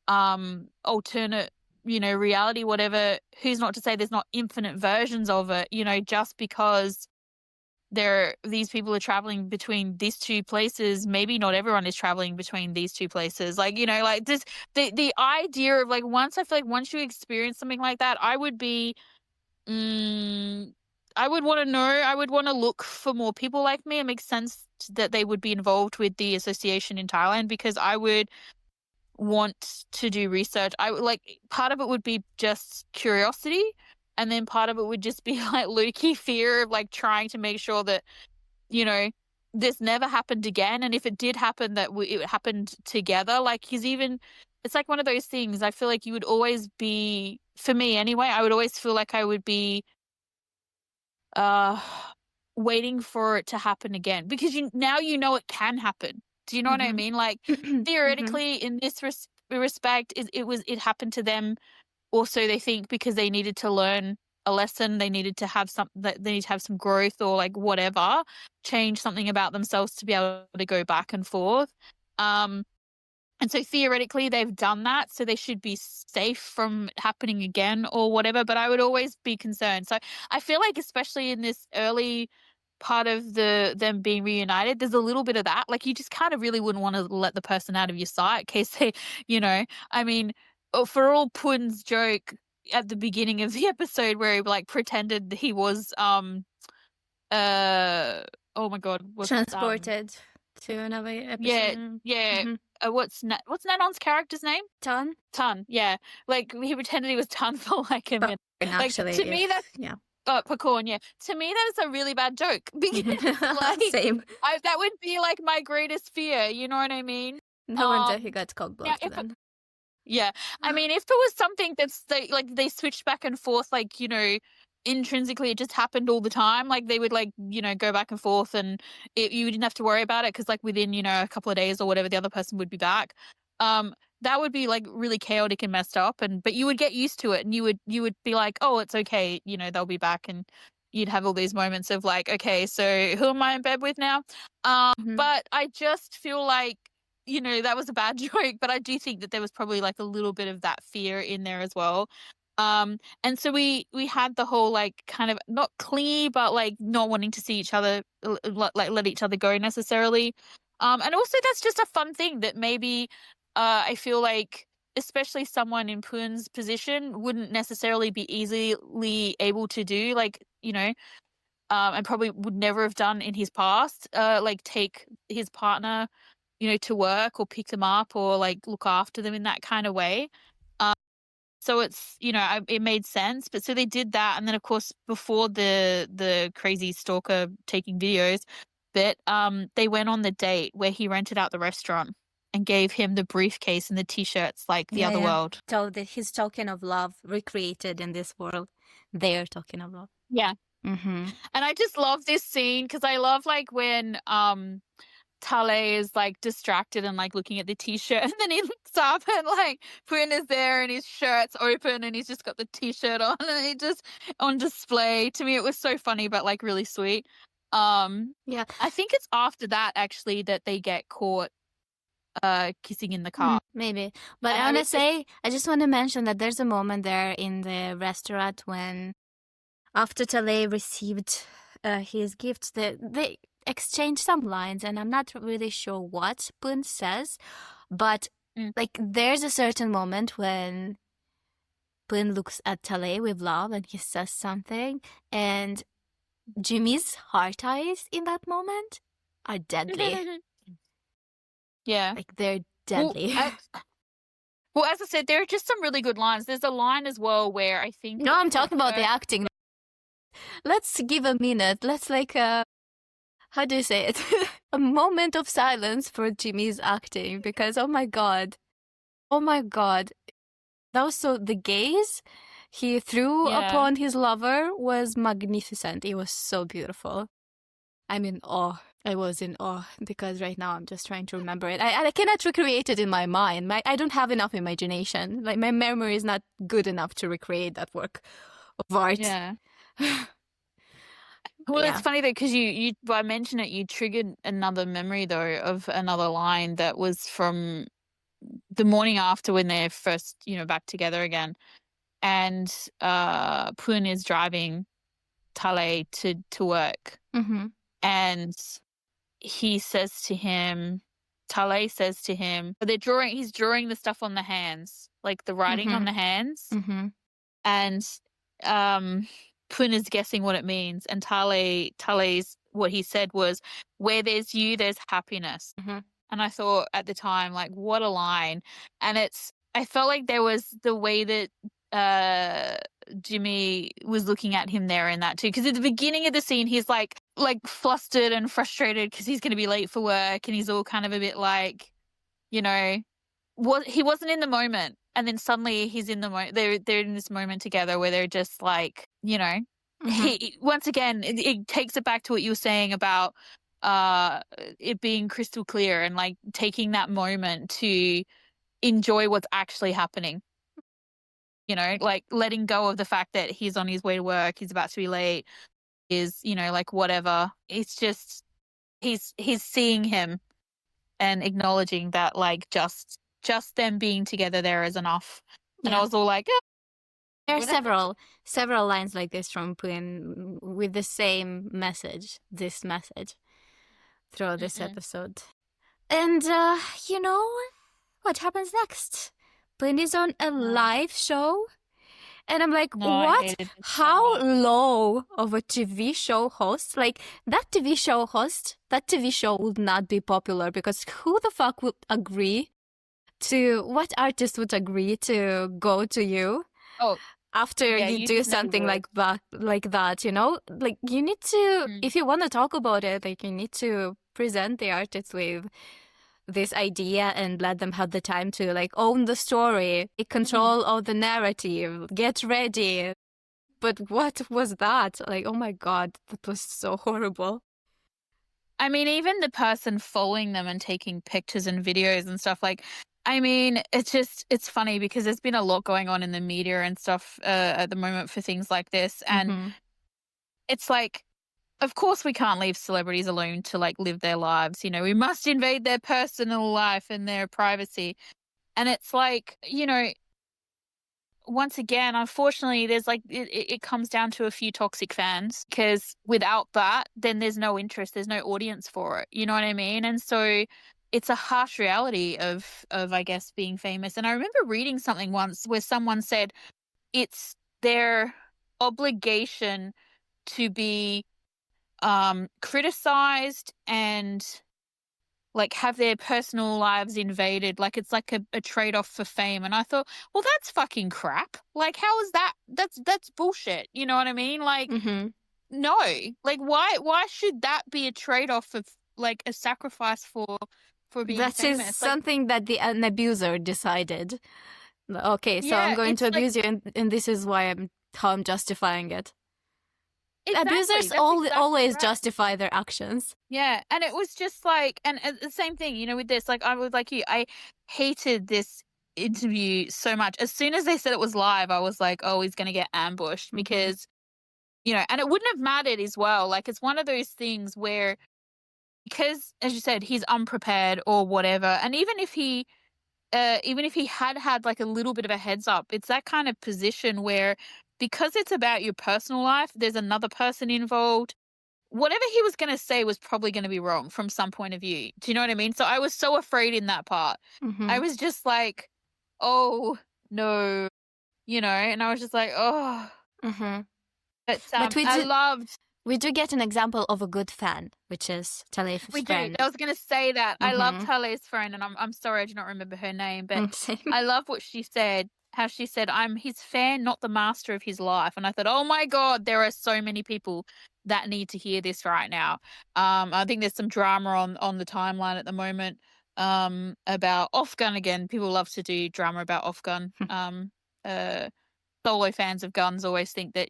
alternate, reality, whatever, who's not to say there's not infinite versions of it, just because these people are traveling between these two places, maybe not everyone is traveling between these two places. Like, like this, the idea of like, once you experience something like that, I would be, I would want to know, I would want to look for more people like me. It makes sense that they would be involved with the association in Thailand, because I would want to do research. I would like, part of it would be just curiosity, and then part of it would just be like low-key fear of like trying to make sure that, this never happened again. And if it did happen, that it happened together. Like, it's like one of those things. I feel like you would always be, for me anyway, I would always feel like I would be waiting for it to happen again, because now it can happen. Do you know what I mean? Like, theoretically, in this respect, it happened to them. Also, they think because they needed to learn a lesson, they needed to have some growth, or like whatever, change something about themselves to be able to go back and forth. And so theoretically they've done that, so they should be safe from happening again or whatever, but I would always be concerned. So I feel like, especially in this early part of them being reunited, there's a little bit of that. Like, you just kind of really wouldn't want to let the person out of your sight in case they, I mean, for all Pun's joke at the beginning of the episode where he like pretended he was oh my god, Transported to another episode. yeah. What's Nanon's character's name? Ton. Tan, yeah. Like, he pretended he was Tan for like a minute. Like, Actually, to me, that's, yeah. oh, Pecorn, yeah. To me, that is a really bad joke, because like, Same. that would be like my greatest fear. You know what I mean? No wonder he got cock-blocked yeah, then. Yeah, I mean, if it was something that's they switched back and forth, like, intrinsically it just happened all the time, like they would like, go back and forth, and you didn't have to worry about it because like within, a couple of days or whatever, the other person would be back. that would be like really chaotic and messed up, but you would get used to it, and you would be like, oh, it's okay, they'll be back, and you'd have all these moments of like, okay, so who am I in bed with now? But I just feel like, that was a bad joke, but I do think that there was probably like a little bit of that fear in there as well. And so we had the whole like kind of not clingy, but like not wanting to see each other, like let each other go necessarily. And also that's just a fun thing that maybe I feel like especially someone in Poon's position wouldn't necessarily be easily able to do, like, and probably would never have done in his past, like take his partner, to work or pick them up or like look after them in that kind of way. So it's, it made sense. But so they did that. And then, of course, before the crazy stalker taking videos, they went on the date where he rented out the restaurant and gave him the briefcase and the T-shirts like the other world. So his token of love recreated in this world. Their token of love. Yeah. Mm-hmm. And I just love this scene because I love like when Tale is like distracted and like looking at the T-shirt, and then he looks up and like Poon is there and his shirt's open and he's just got the T-shirt on and he just on display. To me, it was so funny but like really sweet. Yeah, I think it's after that actually that they get caught kissing in the car. maybe. But I want to say, I just want to mention that there's a moment there in the restaurant when after Tale received his gifts, they exchange some lines, and I'm not really sure what Poon says, but like there's a certain moment when Poon looks at Tale with love and he says something, and Jimmy's heart eyes in that moment are deadly. Yeah. Like they're deadly. Well, as I said, there are just some really good lines. There's a line as well where I think... No, I'm talking about the acting. Let's give a minute. Let's like how do you say it? A moment of silence for Jimmy's acting, because oh my god. That was so, the gaze he threw upon his lover was magnificent. It was so beautiful. I'm in awe. I was in awe because right now I'm just trying to remember it. I cannot recreate it in my mind. I don't have enough imagination. Like my memory is not good enough to recreate that work of art. Yeah. Well, it's funny though, because you by mentioning it, you triggered another memory though of another line that was from the morning after when they're first, back together again, and Poon is driving Tale to work, and he says to him, Tale says to him, he's drawing the stuff on the hands, like the writing on the hands, and Poon is guessing what it means, and Tale's what he said was, "Where there's you, there's happiness." And I thought at the time, like, what a line! And I felt like there was the way that Jimmy was looking at him there in that too, because at the beginning of the scene, he's like flustered and frustrated because he's going to be late for work, and he's all kind of a bit like, he wasn't in the moment. And then suddenly he's in the moment. They're in this moment together where they're just like, he once again it takes it back to what you were saying about it being crystal clear and like taking that moment to enjoy what's actually happening. Like letting go of the fact that he's on his way to work, he's about to be late, is like whatever. It's just he's seeing him and acknowledging that like just them being together there is enough. And I was all like, there are several lines like this from Poon with the same message, this message throughout this episode. And what happens next? Poon is on a live show, and I'm like, what? How low of a TV show host? Like that TV show would not be popular, because who the fuck would agree to, what artist would agree to go to you after you do something like that, like you need to, if you want to talk about it, like you need to present the artist with this idea and let them have the time to like own the story, take control of the narrative, get ready. But what was that? Like, oh my god, that was so horrible. I mean, even the person following them and taking pictures and videos and stuff, like I mean, it's funny because there's been a lot going on in the media and stuff at the moment for things like this. And Mm-hmm. it's like, of course, we can't leave celebrities alone to like live their lives. We must invade their personal life and their privacy. And it's like, once again, unfortunately, there's like it comes down to a few toxic fans because without that, then there's no interest, there's no audience for it. You know what I mean? And so it's a harsh reality of I guess being famous. And I remember reading something once where someone said it's their obligation to be criticized and like have their personal lives invaded. Like it's like a trade-off for fame. And I thought, well, that's fucking crap. Like, how is that? That's bullshit. You know what I mean? Like, Mm-hmm. no. Like, why should that be a trade-off of like a sacrifice for being That is famous? Like, something that an abuser decided. Okay, so I'm yeah, going to it's like abuse you, and this is why how I'm justifying it. exactly. Abusers That's exactly always right. justify their actions. Yeah, and it was just like, and the same thing, with this. Like, I was like you, I hated this interview so much. As soon as they said it was live, I was like, oh, he's gonna get ambushed Mm-hmm. because, and it wouldn't have mattered as well. Like, it's one of those things where, because as you said, he's unprepared or whatever, and even if he had like a little bit of a heads up, it's that kind of position where because it's about your personal life, there's another person involved. Whatever he was going to say was probably going to be wrong from some point of view. Do you know what I mean? So I was so afraid in that part. I Mm-hmm. was just like, oh no, and I was just like, oh. Mm-hmm. But But I loved. we do get an example of a good fan, which is Talef's We do. friend. I was going to say that. I loved Mm-hmm. Hale's friend, and I'm sorry I do not remember her name, but Same. I love what she said. How she said, "I'm his fan, not the master of his life." And I thought, oh my god, there are so many people that need to hear this right now. I think there's some drama on the timeline at the moment. About Off Gun again. People love to do drama about Off Gun. Uh, Solo fans of Guns always think that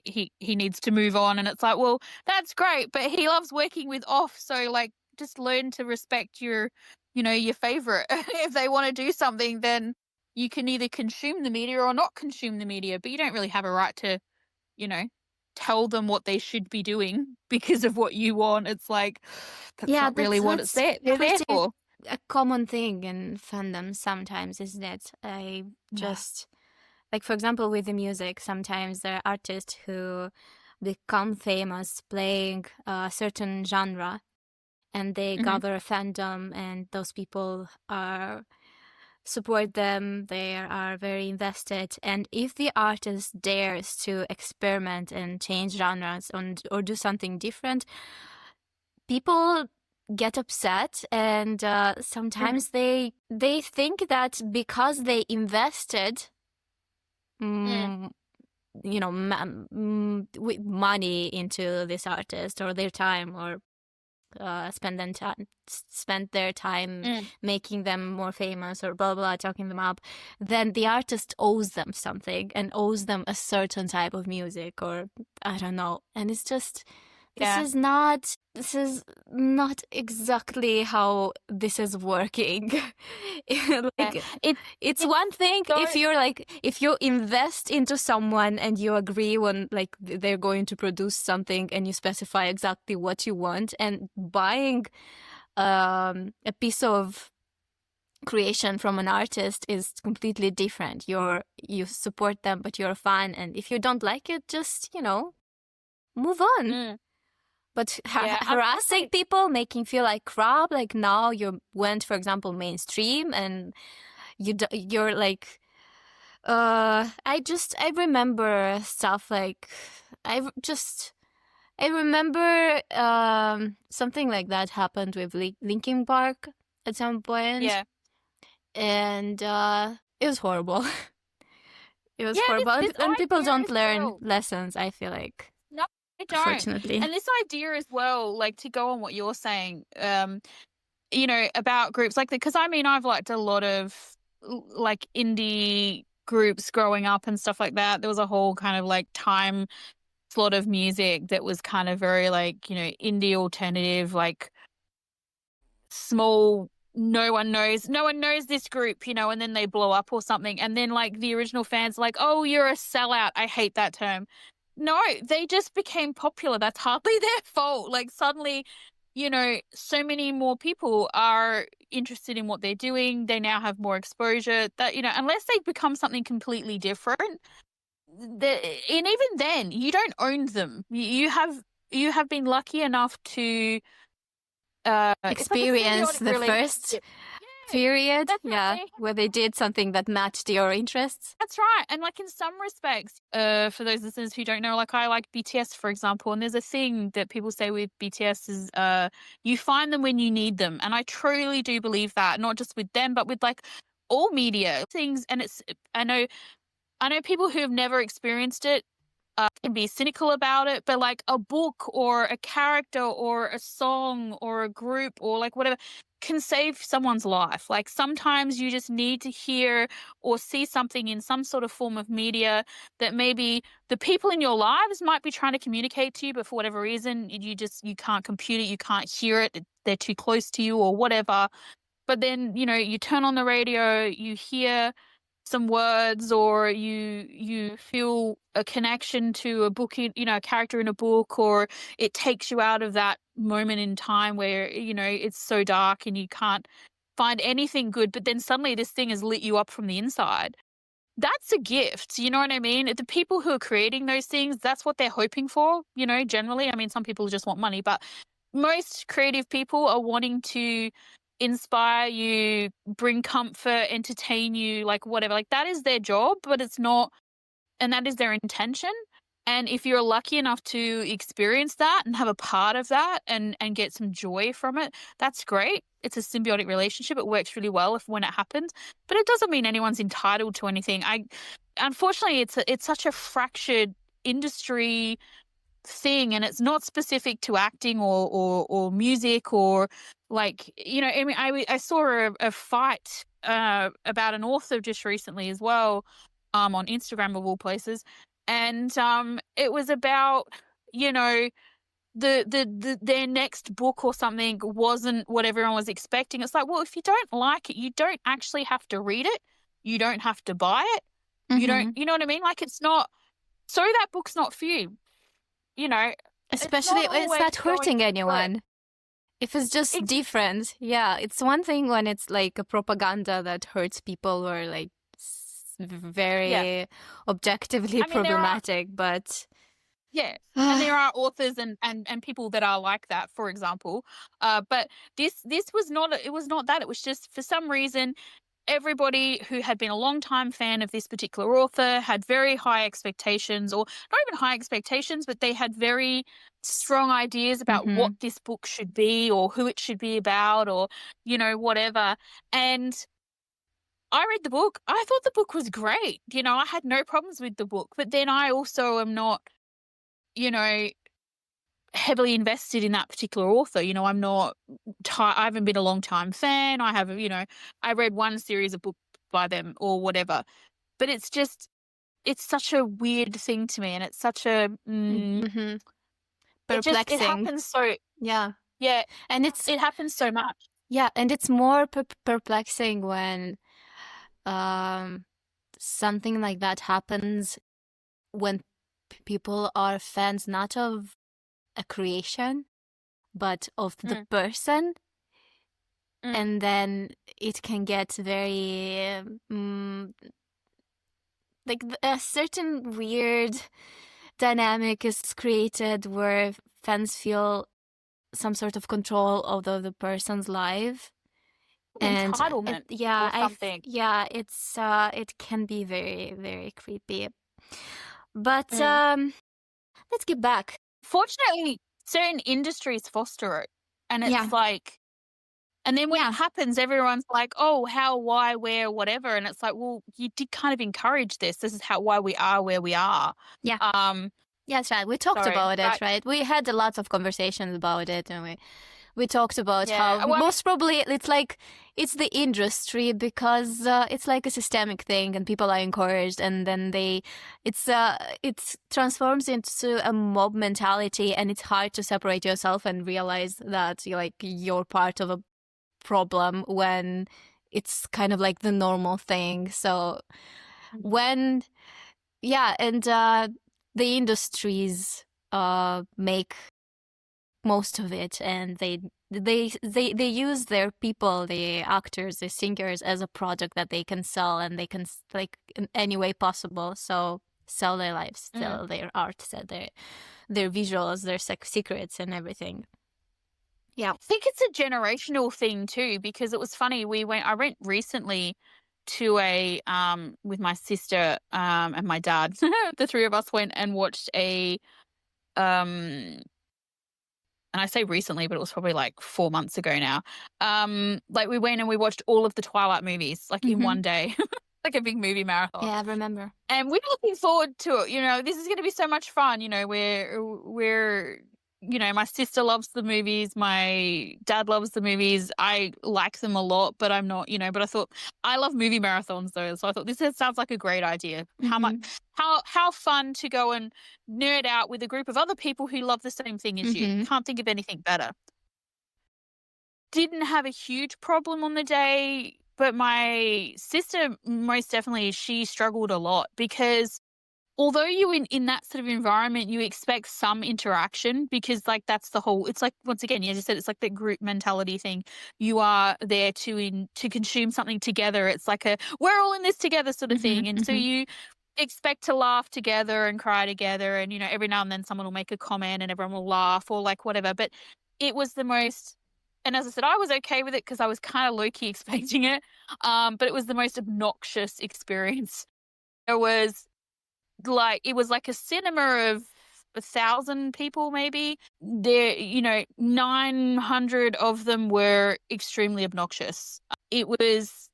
he needs to move on, and it's like, well, that's great, but he loves working with Off, so like just learn to respect your favorite. If they want to do something, then you can either consume the media or not consume the media, but you don't really have a right to you know tell them what they should be doing because of what you want. It's like that's Yeah, not really what it's that's they're there pretty for. a common thing in fandom sometimes, isn't it? I Yeah. just like, for example, with the music, sometimes there are artists who become famous playing a certain genre, and they Hmm. gather a fandom, and those people are support them. They are very invested, and if the artist dares to experiment and change genres or do something different, people get upset, and Hmm. sometimes they think that because they invested Mm. mm, with money into this artist, or their time, or spend their time Mm. making them more famous, or blah blah, talking them up, then the artist owes them something and owes them a certain type of music, or I don't know. And it's just Yeah. this is not exactly how this is working. Yeah. Like, It it's it's one thing so. if you invest into someone and you agree when like they're going to produce something, and you specify exactly what you want, and buying a piece of creation from an artist is completely different. You support them, but you're a fan, and if you don't like it, just move on. Mm. But Yeah, harassing people, making feel like crap, like now you went, for example, mainstream, and you're like, I remember stuff like, I remember something like that happened with Linkin Park at some point, yeah, and it was horrible. It was yeah. horrible, This and people idea don't as learn well. lessons, I feel like, No, I don't. unfortunately. And this idea as well, like to go on what you're saying, about groups like that. Because I mean, I've liked a lot of like indie groups growing up and stuff like that. There was a whole kind of like time slot of music that was kind of very like indie alternative, like small no one knows this group, you know, and then they blow up or something. And then like the original fans are like, oh, you're a sellout. I hate that term. No, they just became popular. That's hardly their fault. Like suddenly, you know, so many more people are interested in what they're doing. They now have more exposure that, you know, unless they become something completely different, and even then you don't own them. You have been lucky enough to it's like a Experience symbiotic the first relationship. period, That's yeah, right. where they did something that matched your interests. That's right. And like in some respects, for those listeners who don't know, like I like BTS, for example, and there's a thing that people say with BTS is you find them when you need them. And I truly do believe that, not just with them, but with like all media things. And it's I know people who have never experienced it can be cynical about it, but like a book or a character or a song or a group or like whatever can save someone's life. Like sometimes you just need to hear or see something in some sort of form of media that maybe the people in your lives might be trying to communicate to you, but for whatever reason, you can't compute it, you can't hear it, they're too close to you or whatever. But then, you know, you turn on the radio, you hear some words or you feel a connection to a book, you know, a character in a book, or it takes you out of that moment in time where, you know, it's so dark and you can't find anything good, but then suddenly this thing has lit you up from the inside. That's a gift, you know what I mean? The people who are creating those things, that's what they're hoping for, you know, generally. I mean, some people just want money, but most creative people are wanting to inspire you, bring comfort, entertain you, like whatever. Like that is their job, but it's not, and that is their intention. And if you're lucky enough to experience that and have a part of that and get some joy from it, that's great. It's a symbiotic relationship. It works really well when it happens, but it doesn't mean anyone's entitled to anything. Unfortunately, it's such a fractured industry thing, and it's not specific to acting or music or like, you know, I mean, I saw a fight about an author just recently as well, on Instagram of all places, and it was about, you know, their next book or something wasn't what everyone was expecting. It's like, well, if you don't like it, you don't actually have to read it, you don't have to buy it, you don't, Hmm. you know what I mean? Like it's not, so that book's not for you. You know, it's Especially not if it's always not going hurting to work. anyone. If it's just Ex- different, yeah, it's one thing when it's like a propaganda that hurts people or like yeah. very objectively I mean, problematic, but yeah, and there are authors and people that are like that, for example. But this was not, it was not that. It was just for some reason, everybody who had been a long time fan of this particular author had very high expectations, or not even high expectations, but they had very strong ideas about what mm-hmm. this book should be or who it should be about, or, you know, whatever. And I read the book. I thought the book was great. You know, I had no problems with the book, but then I also am not, you know, heavily invested in that particular author. You know, I'm not, I haven't been a long time fan. I have, you know, I read one series of books by them or whatever, but it's just, it's such a weird thing to me. And it's such a, Mm-hmm. it Perplexing. happens so, Yeah. yeah, And it's, it happens so much. yeah, and it's more perplexing when um something like that happens when people are fans not of a creation but of the Mm, person, mm, and then it can get very like a certain weird dynamic is created where fans feel some sort of control of the person's life. And entitlement yeah, or something. yeah, it can be very, very creepy. But Mm. let's get back. Fortunately, certain industries foster it. And Yeah, it's like, and then when yeah, it happens, everyone's like, oh, how, why, where, whatever. And it's like, well, you did kind of encourage this. This is why we are where we are. yeah. Um, Yeah, that's right. We talked so, about it, but right? We had a lot of conversations about it, and we talked about how yeah, well, most probably it's like it's the industry because it's like a systemic thing, and people are encouraged, and then it transforms into a mob mentality, and it's hard to separate yourself and realize that you're part of a problem when it's kind of like the normal thing. So when, and the industries make most of it, and they use their people, the actors, the singers, as a product that they can sell, and they can like in any way possible. So sell their lives, sell their art, sell their visuals, their secrets, and everything. Yeah, I think it's a generational thing too, because it was funny. I went recently to a with my sister and my dad. The three of us went and watched a and I say recently, but it was probably like 4 months ago now. Like we went and we watched all of the Twilight movies like in one day, like a big movie marathon. yeah, I remember. And we're looking forward to it. You know, this is going to be so much fun. You know, we're you know, my sister loves the movies, my dad loves the movies. I like them a lot, but I'm not, you know. But I thought I love movie marathons though, so I thought this sounds like a great idea. How fun to go and nerd out with a group of other people who love the same thing as you. Can't think of anything better. Didn't have a huge problem on the day, but my sister most definitely, she struggled a lot because although you in that sort of environment, you expect some interaction because like that's the whole, it's like, once again, you just said, it's like the group mentality thing. You are there to consume something together. It's like we're all in this together sort of thing. And so you expect to laugh together and cry together. And, you know, every now and then someone will make a comment and everyone will laugh or like whatever. But it was the most, and as I said, I was okay with it because I was kind of low-key expecting it. But it was the most obnoxious experience. It was like a cinema of 1,000 people, maybe. There, you know, 900 of them were extremely obnoxious. It was,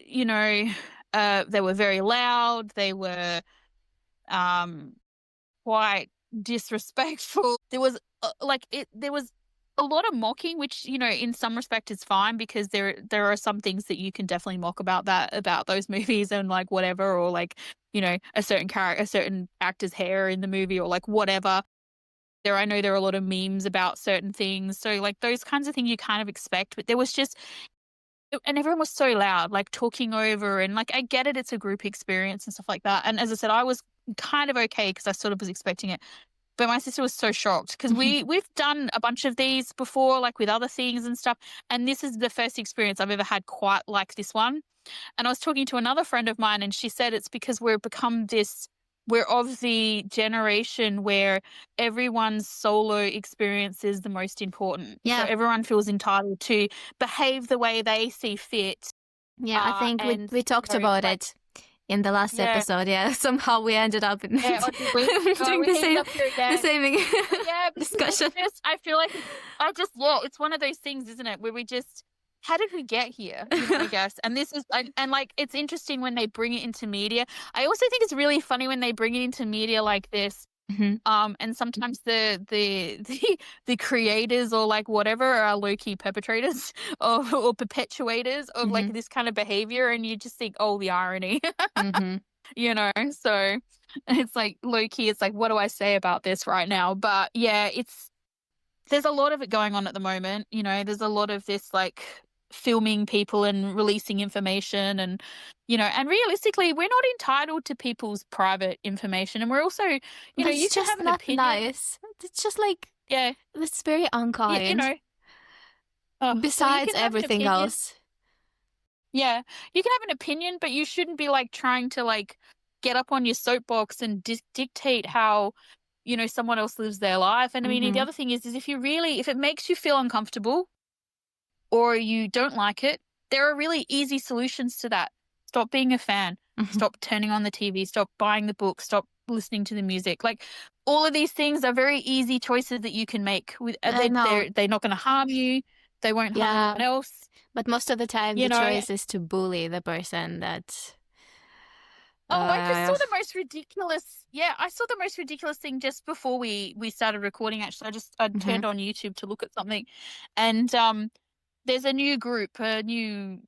you know, they were very loud. They were quite disrespectful. There was there was a lot of mocking, which, you know, in some respect is fine because there are some things that you can definitely mock about those movies and like whatever, or like, you know, a certain actor's hair in the movie or like whatever. I know there are a lot of memes about certain things. So like those kinds of things you kind of expect, but there was just, and everyone was so loud, like talking over, and like I get it, it's a group experience and stuff like that. And as I said, I was kind of okay because I sort of was expecting it. But my sister was so shocked because we've done a bunch of these before, like with other things and stuff. And this is the first experience I've ever had quite like this one. And I was talking to another friend of mine, and she said it's because we're of the generation where everyone's solo experience is the most important. Yeah. So everyone feels entitled to behave the way they see fit. Yeah, I think we talked about it in the last episode. Yeah, somehow we ended up in doing the same discussion. I feel like it's one of those things, isn't it, where we just, how did we get here? You know, I guess. And this is, and like, it's interesting when they bring it into media. I also think it's really funny when they bring it into media like this. And sometimes the creators or like whatever are low-key perpetrators or perpetuators of like this kind of behavior, and you just think, oh, the irony. You know, so it's like low-key, it's like, what do I say about this right now? But yeah, there's a lot of it going on at the moment. You know, there's a lot of this like filming people and releasing information, and, you know, and realistically, we're not entitled to people's private information, and we're also, you know, you can have an opinion. Nice. It's just like, yeah, it's very unkind. You know, besides everything else. Yeah, you can have an opinion, but you shouldn't be like trying to like get up on your soapbox and dictate how, you know, someone else lives their life. And I mean, the other thing is if it makes you feel uncomfortable or you don't like it, there are really easy solutions to that. Stop being a fan. Stop turning on the TV. Stop buying the book. Stop listening to the music. Like, all of these things are very easy choices that you can make. They're not going to harm you. They won't harm anyone else. But most of the time, the choice is to bully the person that... I just saw the most ridiculous... Yeah, I saw the most ridiculous thing just before we started recording, actually. I turned on YouTube to look at something. And there's a new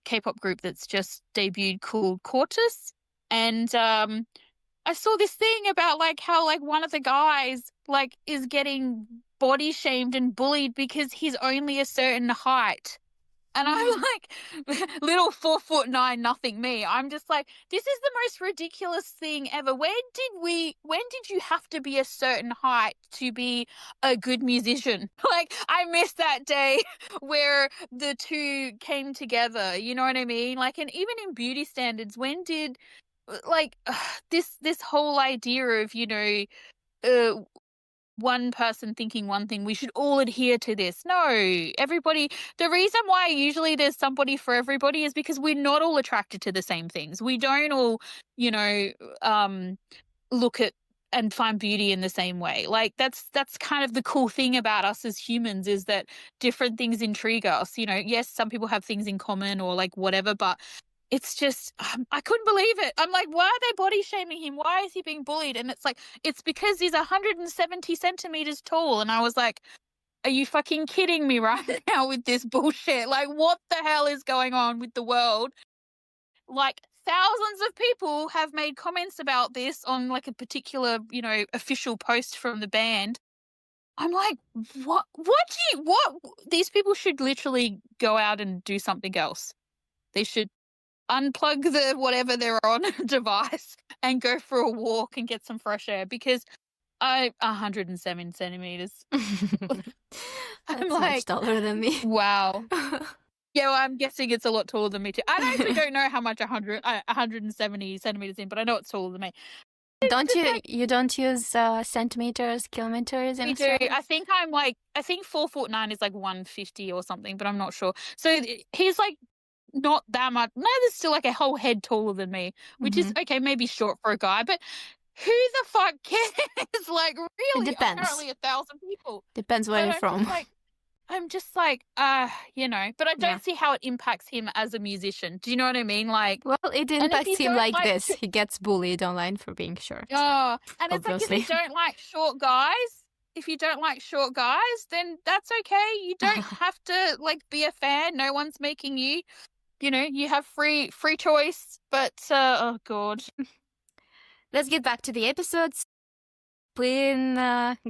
K-pop group that's just debuted called Cortus. And I saw this thing about like how like one of the guys like is getting body shamed and bullied because he's only a certain height. And I'm like, little 4'9" nothing me. I'm just like, this is the most ridiculous thing ever. When did you have to be a certain height to be a good musician? Like, I miss that day where the two came together. You know what I mean? Like, and even in beauty standards, when did like this whole idea of, one person thinking one thing, we should all adhere to this. No, everybody. The reason why usually there's somebody for everybody is because we're not all attracted to the same things. We don't all, you know, look at and find beauty in the same way. Like that's kind of the cool thing about us as humans, is that different things intrigue us. Yes, some people have things in common or like whatever, but it's just, I couldn't believe it. I'm like, why are they body shaming him? Why is he being bullied? And it's like, it's because he's 170 centimeters tall. And I was like, are you fucking kidding me right now with this bullshit? Like, what the hell is going on with the world? Like, thousands of people have made comments about this on like a particular, official post from the band. I'm like, what? These people should literally go out and do something else. They should unplug the whatever they're on device and go for a walk and get some fresh air, because 107 centimeters. That's I'm much like, taller than me. wow. Yeah, well, I'm guessing it's a lot taller than me too. I actually don't know how much 170 centimeters in, but I know it's taller than me. You don't use centimeters, kilometers in We do. Australia? I think 4'9" is like 150 or something, but I'm not sure. So he's like not that much. No, there's still like a whole head taller than me, which is okay, maybe short for a guy, but who the fuck cares? Like, really? It depends. Apparently 1,000 people. Depends where you're from. I'm just like, but I don't see how it impacts him as a musician. Do you know what I mean? Like, well, it impacts him like this. He gets bullied online for being short. Oh, and it's obviously. like, if you don't like short guys, then that's okay. You don't have to like be a fan. No one's making you. You have free choice. But oh god. Let's get back to the episodes. Quinn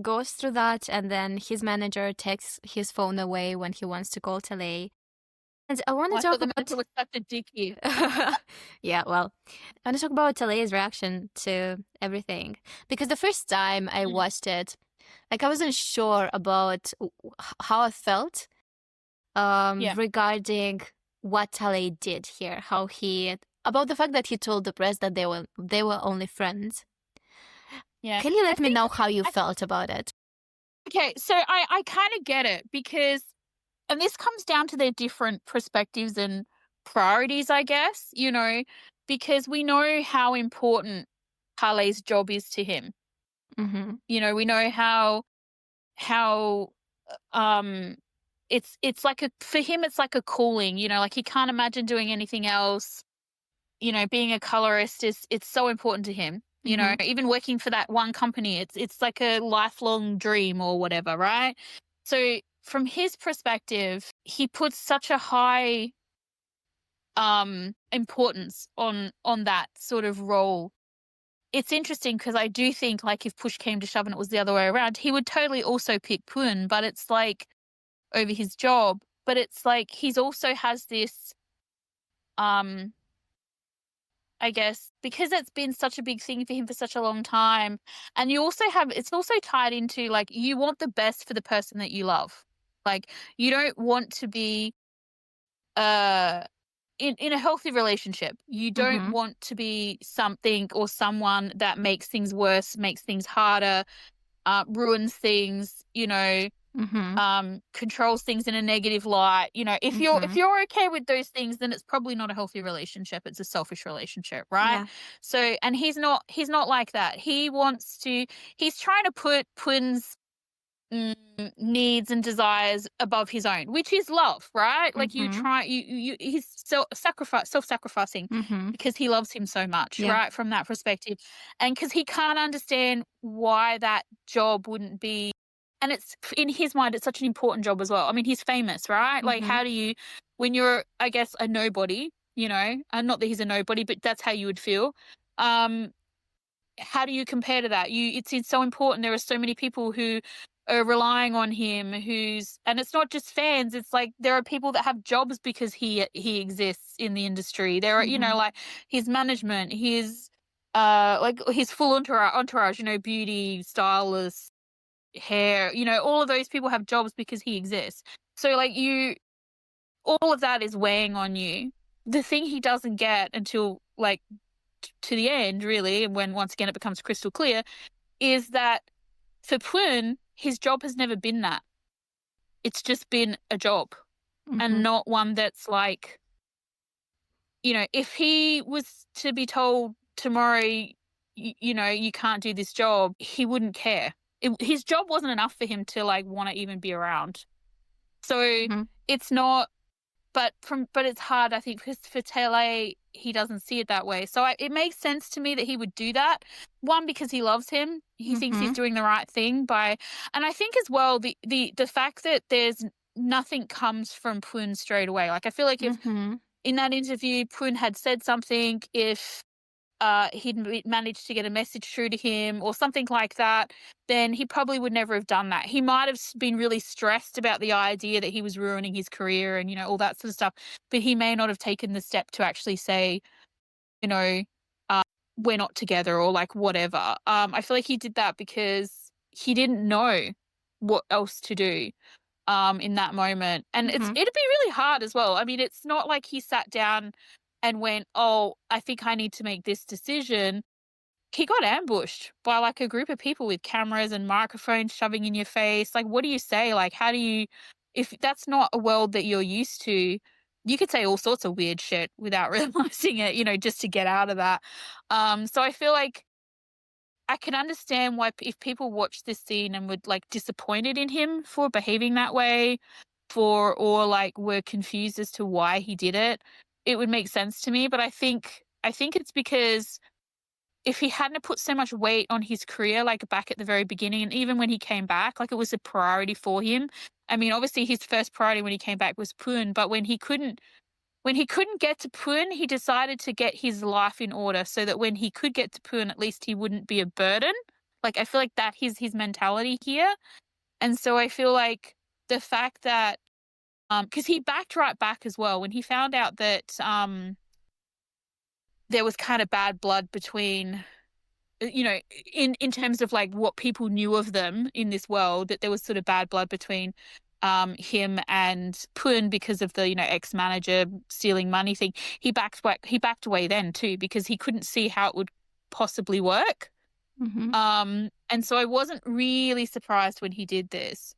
goes through that, and then his manager takes his phone away when he wants to call Talay. And I want to talk the about... manager was such a dicky. Yeah, well, I want to talk about Talay's reaction to everything. Because the first time I watched it, like, I wasn't sure about how I felt regarding what Talay did here. About the fact that he told the press that they were only friends. Yeah. Can you let me know how you felt about it? Okay, so I kind of get it, because, and this comes down to their different perspectives and priorities, I guess, because we know how important Talay's job is to him. Mm-hmm. We know how it's like for him, it's like a calling, like he can't imagine doing anything else. Being a colorist it's so important to him. Even working for that one company, it's like a lifelong dream or whatever, right? So from his perspective, he puts such a high importance on that sort of role. It's interesting because I do think, like, if push came to shove and it was the other way around, he would totally also pick Pun, but it's like over his job. But it's like he's also has this I guess, because it's been such a big thing for him for such a long time. And you also it's also tied into, like, you want the best for the person that you love. Like, you don't want to be in a healthy relationship. You don't want to be something or someone that makes things worse, makes things harder, ruins things, controls things in a negative light. If you're okay with those things, then it's probably not a healthy relationship. It's a selfish relationship, right? Yeah. So, and he's not like that. He's trying to put Pun's needs and desires above his own, which is love, right? Like, he's self-sacrificing because he loves him so much, right? From that perspective, and because he can't understand why that job wouldn't be. And it's, in his mind, it's such an important job as well. I mean, he's famous, right? Like, how do you, when you're, I guess, a nobody, and not that he's a nobody, but that's how you would feel. How do you compare to that? It's so important. There are so many people who relying on him, and it's not just fans, it's like there are people that have jobs because he exists in the industry. There are, like his management, his like his full entourage, beauty, stylists, hair, all of those people have jobs because he exists. So like all of that is weighing on you. The thing he doesn't get until like to the end, really, when once again it becomes crystal clear, is that for Pun, his job has never been that. It's just been a job and not one that's like, if he was to be told tomorrow, you can't do this job, he wouldn't care. His job wasn't enough for him to like want to even be around. So it's not, but it's hard, I think, because for Tele, he doesn't see it that way. So it makes sense to me that he would do that. One, because he loves him. He thinks he's doing the right thing and I think as well, the fact that there's nothing comes from Pun straight away. Like I feel like if in that interview, Pun had said something, if he'd managed to get a message through to him or something like that, then he probably would never have done that. He might have been really stressed about the idea that he was ruining his career and, all that sort of stuff, but he may not have taken the step to actually say, we're not together or like whatever. I feel like he did that because he didn't know what else to do in that moment. And it'd be really hard as well. I mean, it's not like he sat down and went, oh, I think I need to make this decision. He got ambushed by like a group of people with cameras and microphones shoving in your face. Like, what do you say? Like, how do you, if that's not a world that you're used to, you could say all sorts of weird shit without realizing it, just to get out of that. So I feel like I can understand why if people watch this scene and were like disappointed in him for behaving that way, or like were confused as to why he did it, it would make sense to me. But I think it's because if he hadn't put so much weight on his career, like back at the very beginning, and even when he came back, like it was a priority for him. I mean, obviously his first priority when he came back was Pun, but when he couldn't get to Pun, he decided to get his life in order so that when he could get to Pun, at least he wouldn't be a burden. Like, I feel like that is his mentality here. And so I feel like the fact that, because he backed right back as well when he found out that there was kind of bad blood between, in terms of like what people knew of them in this world, that there was sort of bad blood between him and Pun because of the ex-manager stealing money thing. He backed away then too because he couldn't see how it would possibly work. And so I wasn't really surprised when he did this.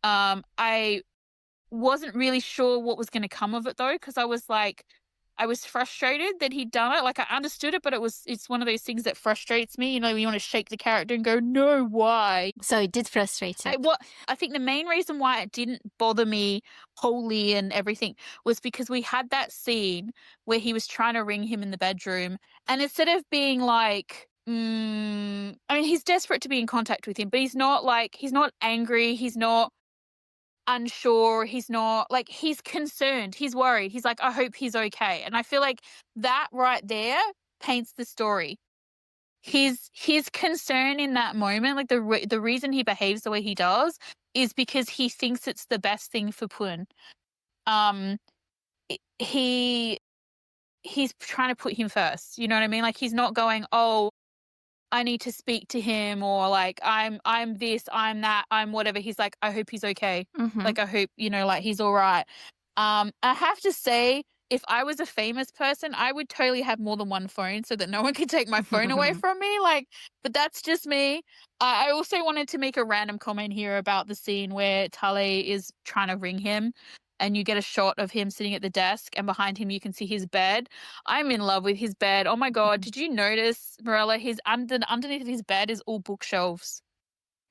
I wasn't really sure what was going to come of it though, because I was frustrated that he'd done it. Like I understood it, but it's one of those things that frustrates me. You want to shake the character and go, no, why? So it did frustrate you. I think the main reason why it didn't bother me wholly and everything was because we had that scene where he was trying to ring him in the bedroom, and instead of being like, I mean, he's desperate to be in contact with him, but he's not angry, he's not unsure, he's not like, he's concerned, he's worried, he's like, I hope he's okay. And I feel like that right there paints the story. His concern in that moment, like the reason he behaves the way he does is because he thinks it's the best thing for Pun. He's trying to put him first, you know what I mean? Like he's not going, oh, I need to speak to him, or like I'm this, I'm that, I'm whatever. He's like, I hope he's okay. Like I hope, like he's all right. I have to say, if I was a famous person, I would totally have more than one phone so that no one could take my phone away from me. Like, but that's just me. I also wanted to make a random comment here about the scene where Tale is trying to ring him, and you get a shot of him sitting at the desk, and behind him you can see his bed. I'm in love with his bed. Oh my God. Did you notice, Morella, underneath his bed is all bookshelves.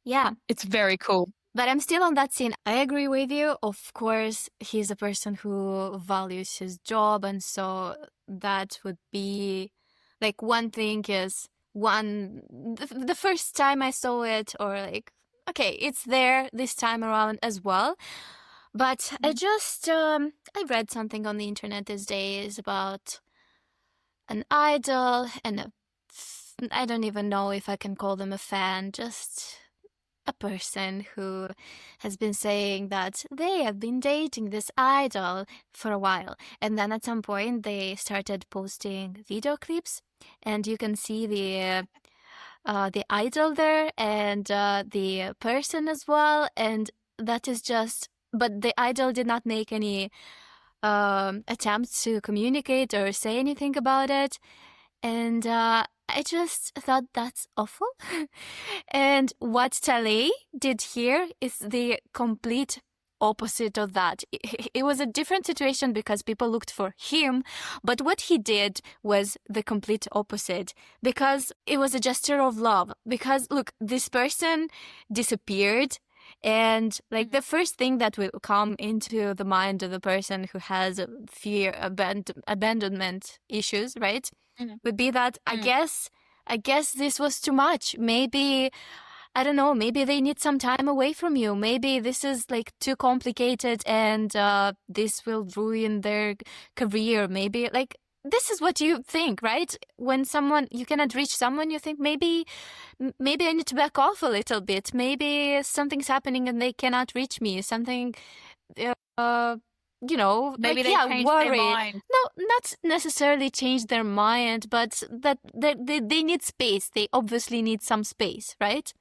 Yeah. It's very cool. But I'm still on that scene. I agree with you. Of course, he's a person who values his job. And so that would be like, one thing is the first time I saw it, or like, okay, it's there this time around as well. But I just, I read something on the internet these days about an idol and I don't even know if I can call them a fan, just a person who has been saying that they have been dating this idol for a while. And then at some point they started posting video clips, and you can see the idol there and the person as well. And that is just, but the idol did not make any attempt to communicate or say anything about it. And I just thought that's awful. And what Talay did here is the complete opposite of that. It was a different situation because people looked for him, but what he did was the complete opposite, because it was a gesture of love. Because look, this person disappeared, and like the first thing that will come into the mind of the person who has fear, abandonment issues, right, would be that I guess this was too much. Maybe, I don't know, maybe they need some time away from you. Maybe this is like too complicated and this will ruin their career. Maybe, like, this is what you think, right? When you cannot reach someone, you think maybe I need to back off a little bit. Maybe something's happening and they cannot reach me. Something, Maybe like, they changed their worry. mind. No, not necessarily change their mind, but that they need space. They obviously need some space, right?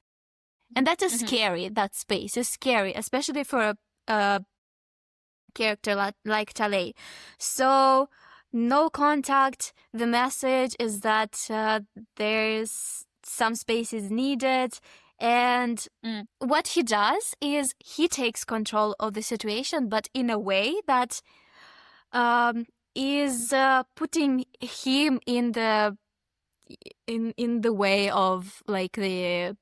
And that is scary. That space is scary, especially for a character like Talay. So, no contact. The message is that there's some space is needed. And what he does is he takes control of the situation, but in a way that is putting him in the way of like the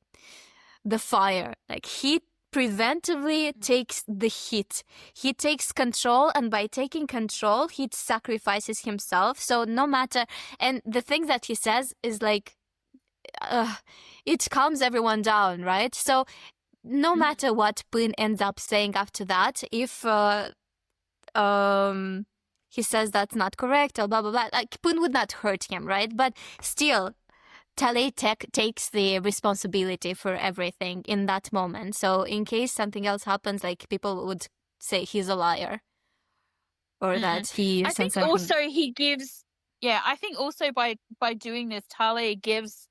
fire. Like, he preventively takes the hit. He takes control, and by taking control, he sacrifices himself. So no matter, and the thing that he says is like, it calms everyone down, right? So no matter what Poon ends up saying after that, if he says that's not correct or blah blah blah, like, Poon would not hurt him, right? But still, Talay takes the responsibility for everything in that moment. So in case something else happens, like, people would say he's a liar, or that he. I think also he gives. Yeah, I think also by doing this, Talay gives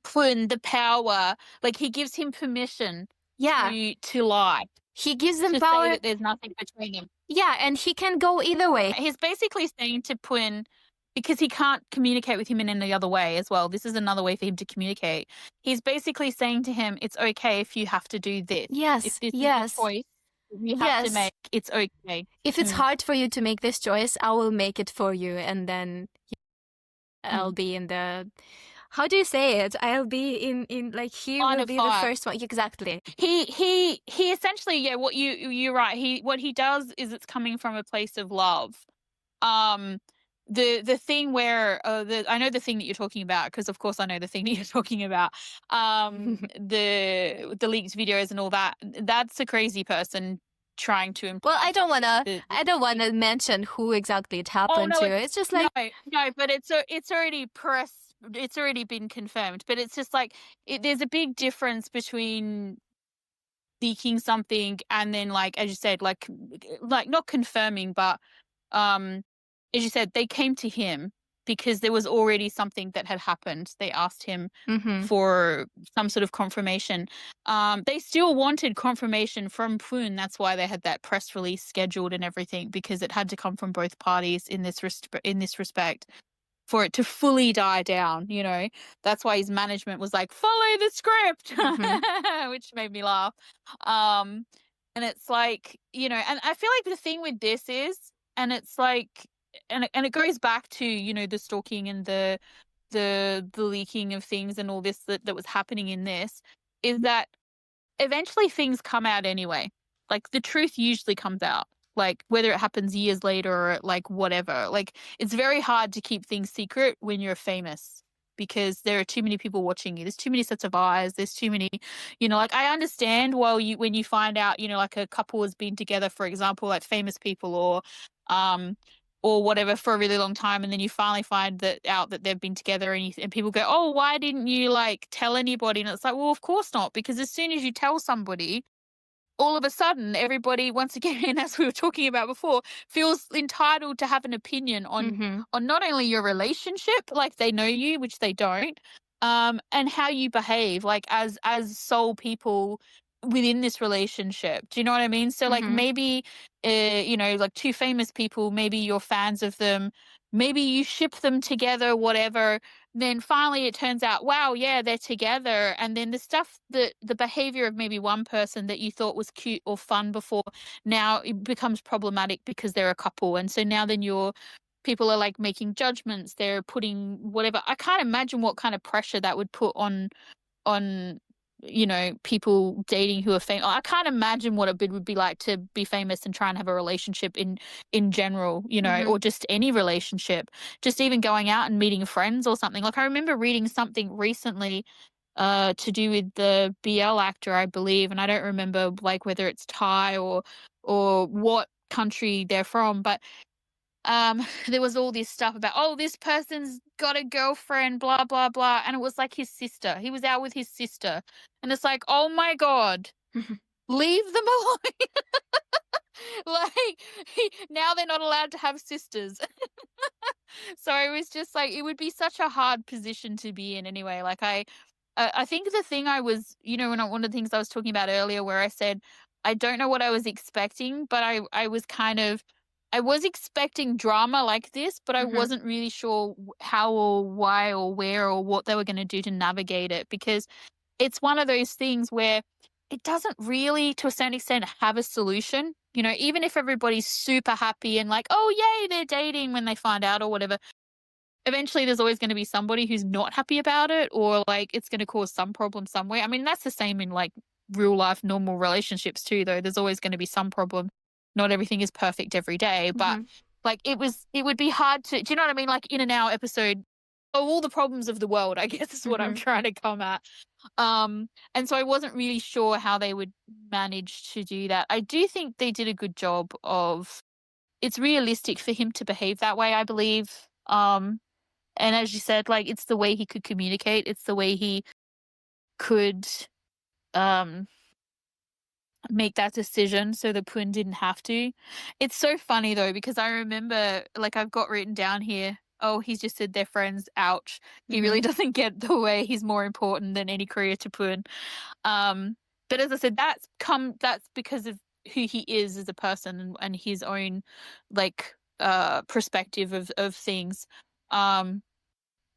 Poon the power. Like, he gives him permission. To lie. He gives them to power. Say that there's nothing between them. Yeah, and he can go either way. He's basically saying to Poon, because he can't communicate with him in any other way as well. This is another way for him to communicate. He's basically saying to him, it's okay if you have to do this. Yes, if this is a choice you have to make, it's okay. If it's hard for you to make this choice, I will make it for you, and then I'll be in the... How do you say it? I'll be in like, he will be the first one. Exactly. He essentially, yeah, you're right. What he does is, it's coming from a place of love. The thing where I know the thing that you're talking about, because of course I know the thing that you're talking about. The leaked videos and all that. That's a crazy person trying to. Well, I don't wanna mention who exactly it happened to. It's just like, no, but it's already press. It's already been confirmed. But it's just like, there's a big difference between leaking something and then, like, as you said, like not confirming, but as you said, they came to him because there was already something that had happened. They asked him for some sort of confirmation. They still wanted confirmation from Poon. That's why they had that press release scheduled and everything, because it had to come from both parties in this respect for it to fully die down, you know. That's why his management was like, follow the script, which made me laugh. And it's like, you know, and I feel like the thing with this is, and it's like, and it goes back to, you know, the stalking and the leaking of things and all this that was happening in this, is that eventually things come out anyway. Like, the truth usually comes out. Like, whether it happens years later or like whatever. Like, it's very hard to keep things secret when you're famous, because there are too many people watching you. There's too many sets of eyes. There's too many, you know, like, I understand when you find out, you know, like a couple has been together, for example, like famous people, or whatever for a really long time, and then you finally find out that they've been together, and people go, oh, why didn't you like tell anybody? And it's like, well, of course not, because as soon as you tell somebody, all of a sudden everybody, once again, as we were talking about before, feels entitled to have an opinion Mm-hmm. on not only your relationship, like they know you, which they don't, and how you behave, like as sole people within this relationship. Do you know what I mean? So like Mm-hmm. maybe like two famous people, maybe you're fans of them, maybe you ship them together, whatever. Then finally it turns out, wow, yeah, they're together. And then the stuff, the behavior of maybe one person that you thought was cute or fun before, now it becomes problematic because they're a couple. And so now then people are like making judgments, they're putting whatever. I can't imagine what kind of pressure that would put on people dating who are famous. I can't imagine what it would be like to be famous and try and have a relationship in general, Mm-hmm. or just any relationship, just even going out and meeting friends or something. Like I remember reading something recently to do with the BL actor, I believe, and I don't remember like whether it's Thai or what country they're from, but there was all this stuff about, oh, this person's got a girlfriend, blah blah blah, and it was like his sister. He was out with his sister, and it's like, oh my god, leave them alone. Like now they're not allowed to have sisters. So it was just like, it would be such a hard position to be in anyway. Like I think the thing I was, one of the things I was talking about earlier, where I said I don't know what I was expecting, but I was kind of, I was expecting drama like this, but I Mm-hmm. wasn't really sure how or why or where or what they were going to do to navigate it, because it's one of those things where it doesn't really, to a certain extent, have a solution. Even if everybody's super happy and like, oh, yay, they're dating when they find out or whatever, eventually there's always going to be somebody who's not happy about it, or like it's going to cause some problem somewhere. I mean, that's the same in like real life, normal relationships too, though. There's always going to be some problem. Not everything is perfect every day, but Mm-hmm. like it would be hard to, do you know what I mean? Like in an hour episode, oh, all the problems of the world, I guess is what I'm Mm-hmm. trying to come at. And so I wasn't really sure how they would manage to do that. I do think they did a good job of, it's realistic for him to behave that way, I believe. And as you said, like it's the way he could communicate. It's the way he could um make that decision so the Pun didn't have to. It's so funny though, because I remember, like I've got written down here, oh, he's just said they're friends, ouch. He Mm-hmm. really doesn't get the way he's more important than any career to Pun. But as I said, that's because of who he is as a person, and his own like perspective of things.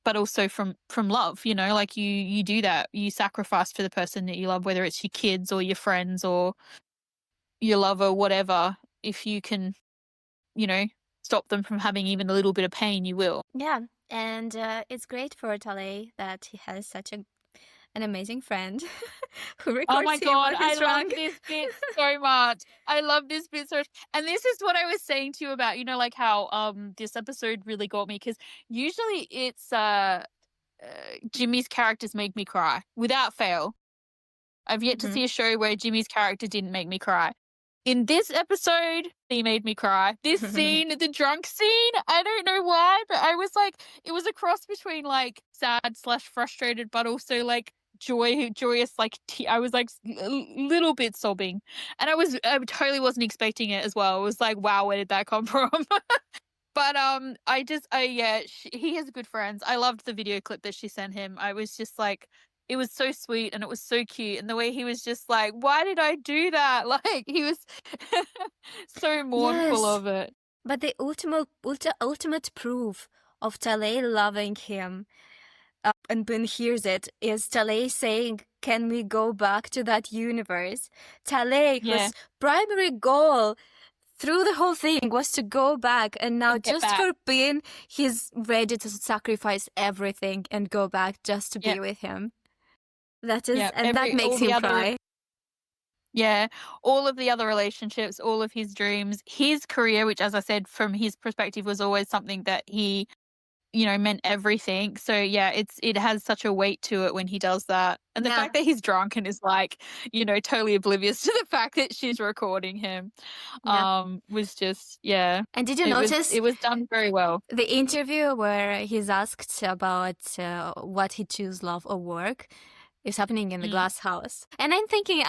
But also from love, like you do that, you sacrifice for the person that you love, whether it's your kids or your friends or your lover, whatever. If you can, you know stop them from having even a little bit of pain, you will. Yeah, and it's great for Tale that he has such an amazing friend who Oh records my him god, when I he's love wrong. this bit so much. I love this bit so much. And this is what I was saying to you about, like how this episode really got me, because usually it's Jimmy's characters make me cry without fail. I've yet to Mm-hmm. see a show where Jimmy's character didn't make me cry. In this episode, he made me cry. This scene, the drunk scene, I don't know why, but I was like, it was a cross between like sad/frustrated, but also like joyous, like I was like a little bit sobbing, and I totally wasn't expecting it as well. I was like, wow, where did that come from? But yeah, he has good friends. I loved the video clip that she sent him. I was just like, it was so sweet and it was so cute, and the way he was just like, why did I do that? Like he was so mournful Yes, of it. but the ultimate proof of Tale loving him, and Ben hears it, is Tale saying, "Can we go back to that universe?" Tale, Yeah, whose primary goal through the whole thing was to go back, and now and get just back. for Ben, he's ready to sacrifice everything and go back just to Yeah, be with him. That is, yeah. and that All makes the him other cry. Yeah, all of the other relationships, all of his dreams, his career, which, as I said, from his perspective, was always something that he meant everything. So yeah, it has such a weight to it when he does that. And the fact that he's drunk and is like, totally oblivious to the fact that she's recording him, was just, yeah. And did you It notice was done very well. the interview where he's asked about what he choose, love or work? Is happening in the glass house. And I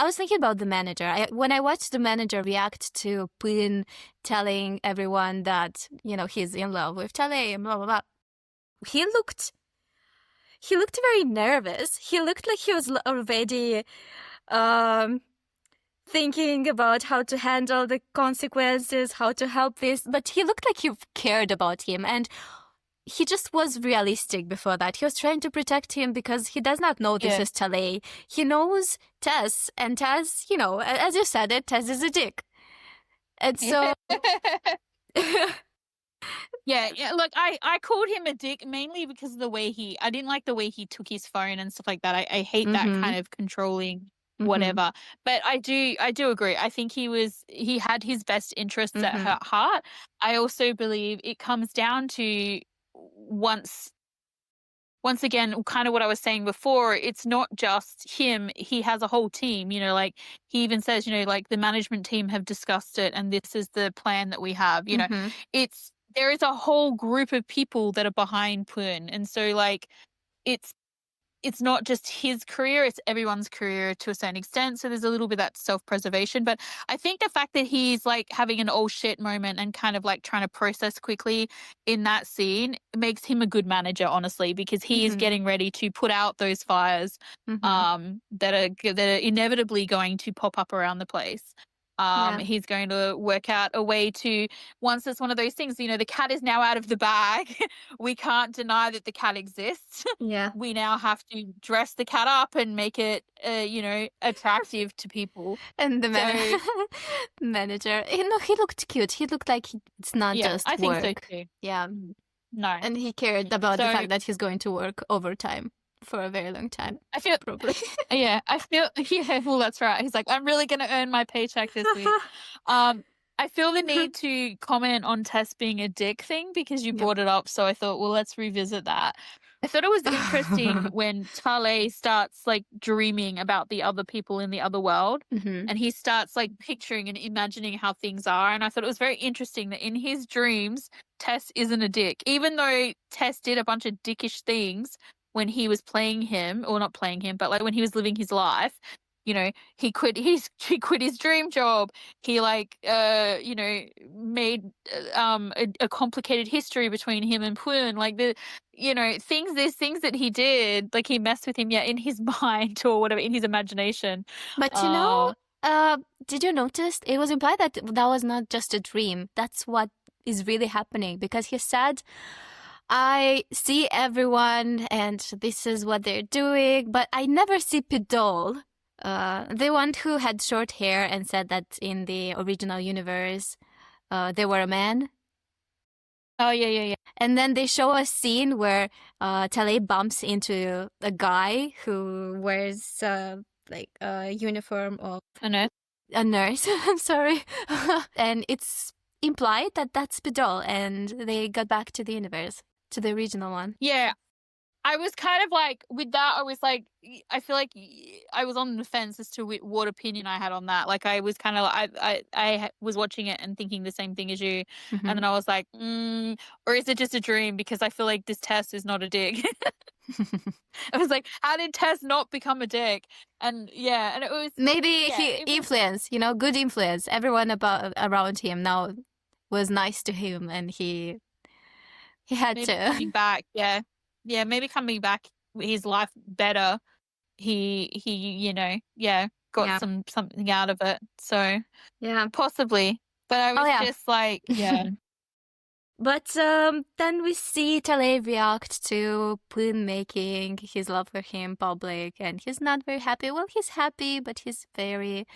was thinking about the manager. When I watched the manager react to Poon telling everyone that, he's in love with Tale, blah, blah, blah, he looked very nervous. He looked like he was already thinking about how to handle the consequences, how to help this. But he looked like he cared about him. And he just was realistic before that. He was trying to protect him because he does not know this is Tale. He knows Tess, and Tess, as you said it, Tess is a dick. And so... Yeah, look, I called him a dick mainly because of the way I didn't like the way he took his phone and stuff like that. I hate that kind of controlling whatever. But I do agree. I think he had his best interests at heart. I also believe it comes down to once again, kind of what I was saying before, it's not just him. He has a whole team, like he even says, like the management team have discussed it and this is the plan that we have, there is a whole group of people that are behind Poon. And so like, it's not just his career, it's everyone's career to a certain extent. So there's a little bit of that self-preservation. But I think the fact that he's like having an oh shit moment and kind of like trying to process quickly in that scene makes him a good manager, honestly, because he is getting ready to put out those fires that are inevitably going to pop up around the place. He's going to work out a way to, once it's one of those things, the cat is now out of the bag. We can't deny that the cat exists. Yeah. We now have to dress the cat up and make it, attractive to people. And the manager, he looked cute. He looked like it's not just work. I think so too. Yeah. No. And he cared about the fact that he's going to work overtime for a very long time. I feel probably. Well, that's right. He's like, I'm really going to earn my paycheck this week. I feel the need to comment on Tess being a dick thing because you brought it up. So I thought, well, let's revisit that. I thought it was interesting when Tale starts like dreaming about the other people in the other world and he starts like picturing and imagining how things are. And I thought it was very interesting that in his dreams, Tess isn't a dick, even though Tess did a bunch of dickish things when he was playing him, or not playing him, but like when he was living his life. He quit his dream job. He like made a complicated history between him and Poon. Like there's things that he did, like he messed with him in his mind or whatever, in his imagination. But did you notice it was implied that was not just a dream? That's what is really happening, because he said, I see everyone and this is what they're doing, but I never see Pidol. The one who had short hair and said that in the original universe, they were a man. Oh, yeah. And then they show a scene where Tale bumps into a guy who wears like a uniform of a nurse. I'm sorry. And it's implied that that's Pidol, and they got back to the universe, to the original one. Yeah. I was kind of like, with that, I was like, I feel like I was on the fence as to what opinion I had on that. Like, I was kind of, I was watching it and thinking the same thing as you. And then I was like, or is it just a dream? Because I feel like this Tess is not a dick. I was like, how did Tess not become a dick? And and it was... Maybe influence, good influence. Everyone around him now was nice to him, and he had maybe to... coming back, Yeah, maybe coming back, his life better. He got something out of it. So possibly. But I was just like, But then we see Tale react to Poon making his love for him public, and he's not very happy. Well, he's happy, but he's very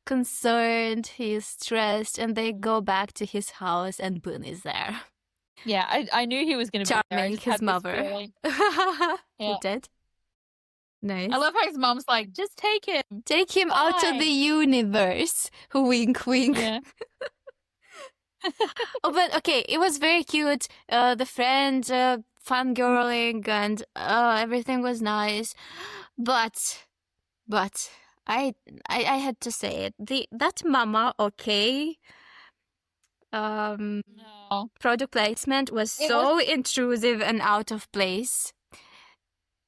concerned. He's stressed, and they go back to his house, and Poon is there. Yeah, I knew he was going to be there. Charming his mother. He did. Nice. I love how his mom's like, just take him. Take him out of the universe. Wink, wink. Yeah. But okay, it was very cute. The friend fangirling and everything was nice. But I had to say it. That mama, okay. No. Product placement was It was so intrusive and out of place.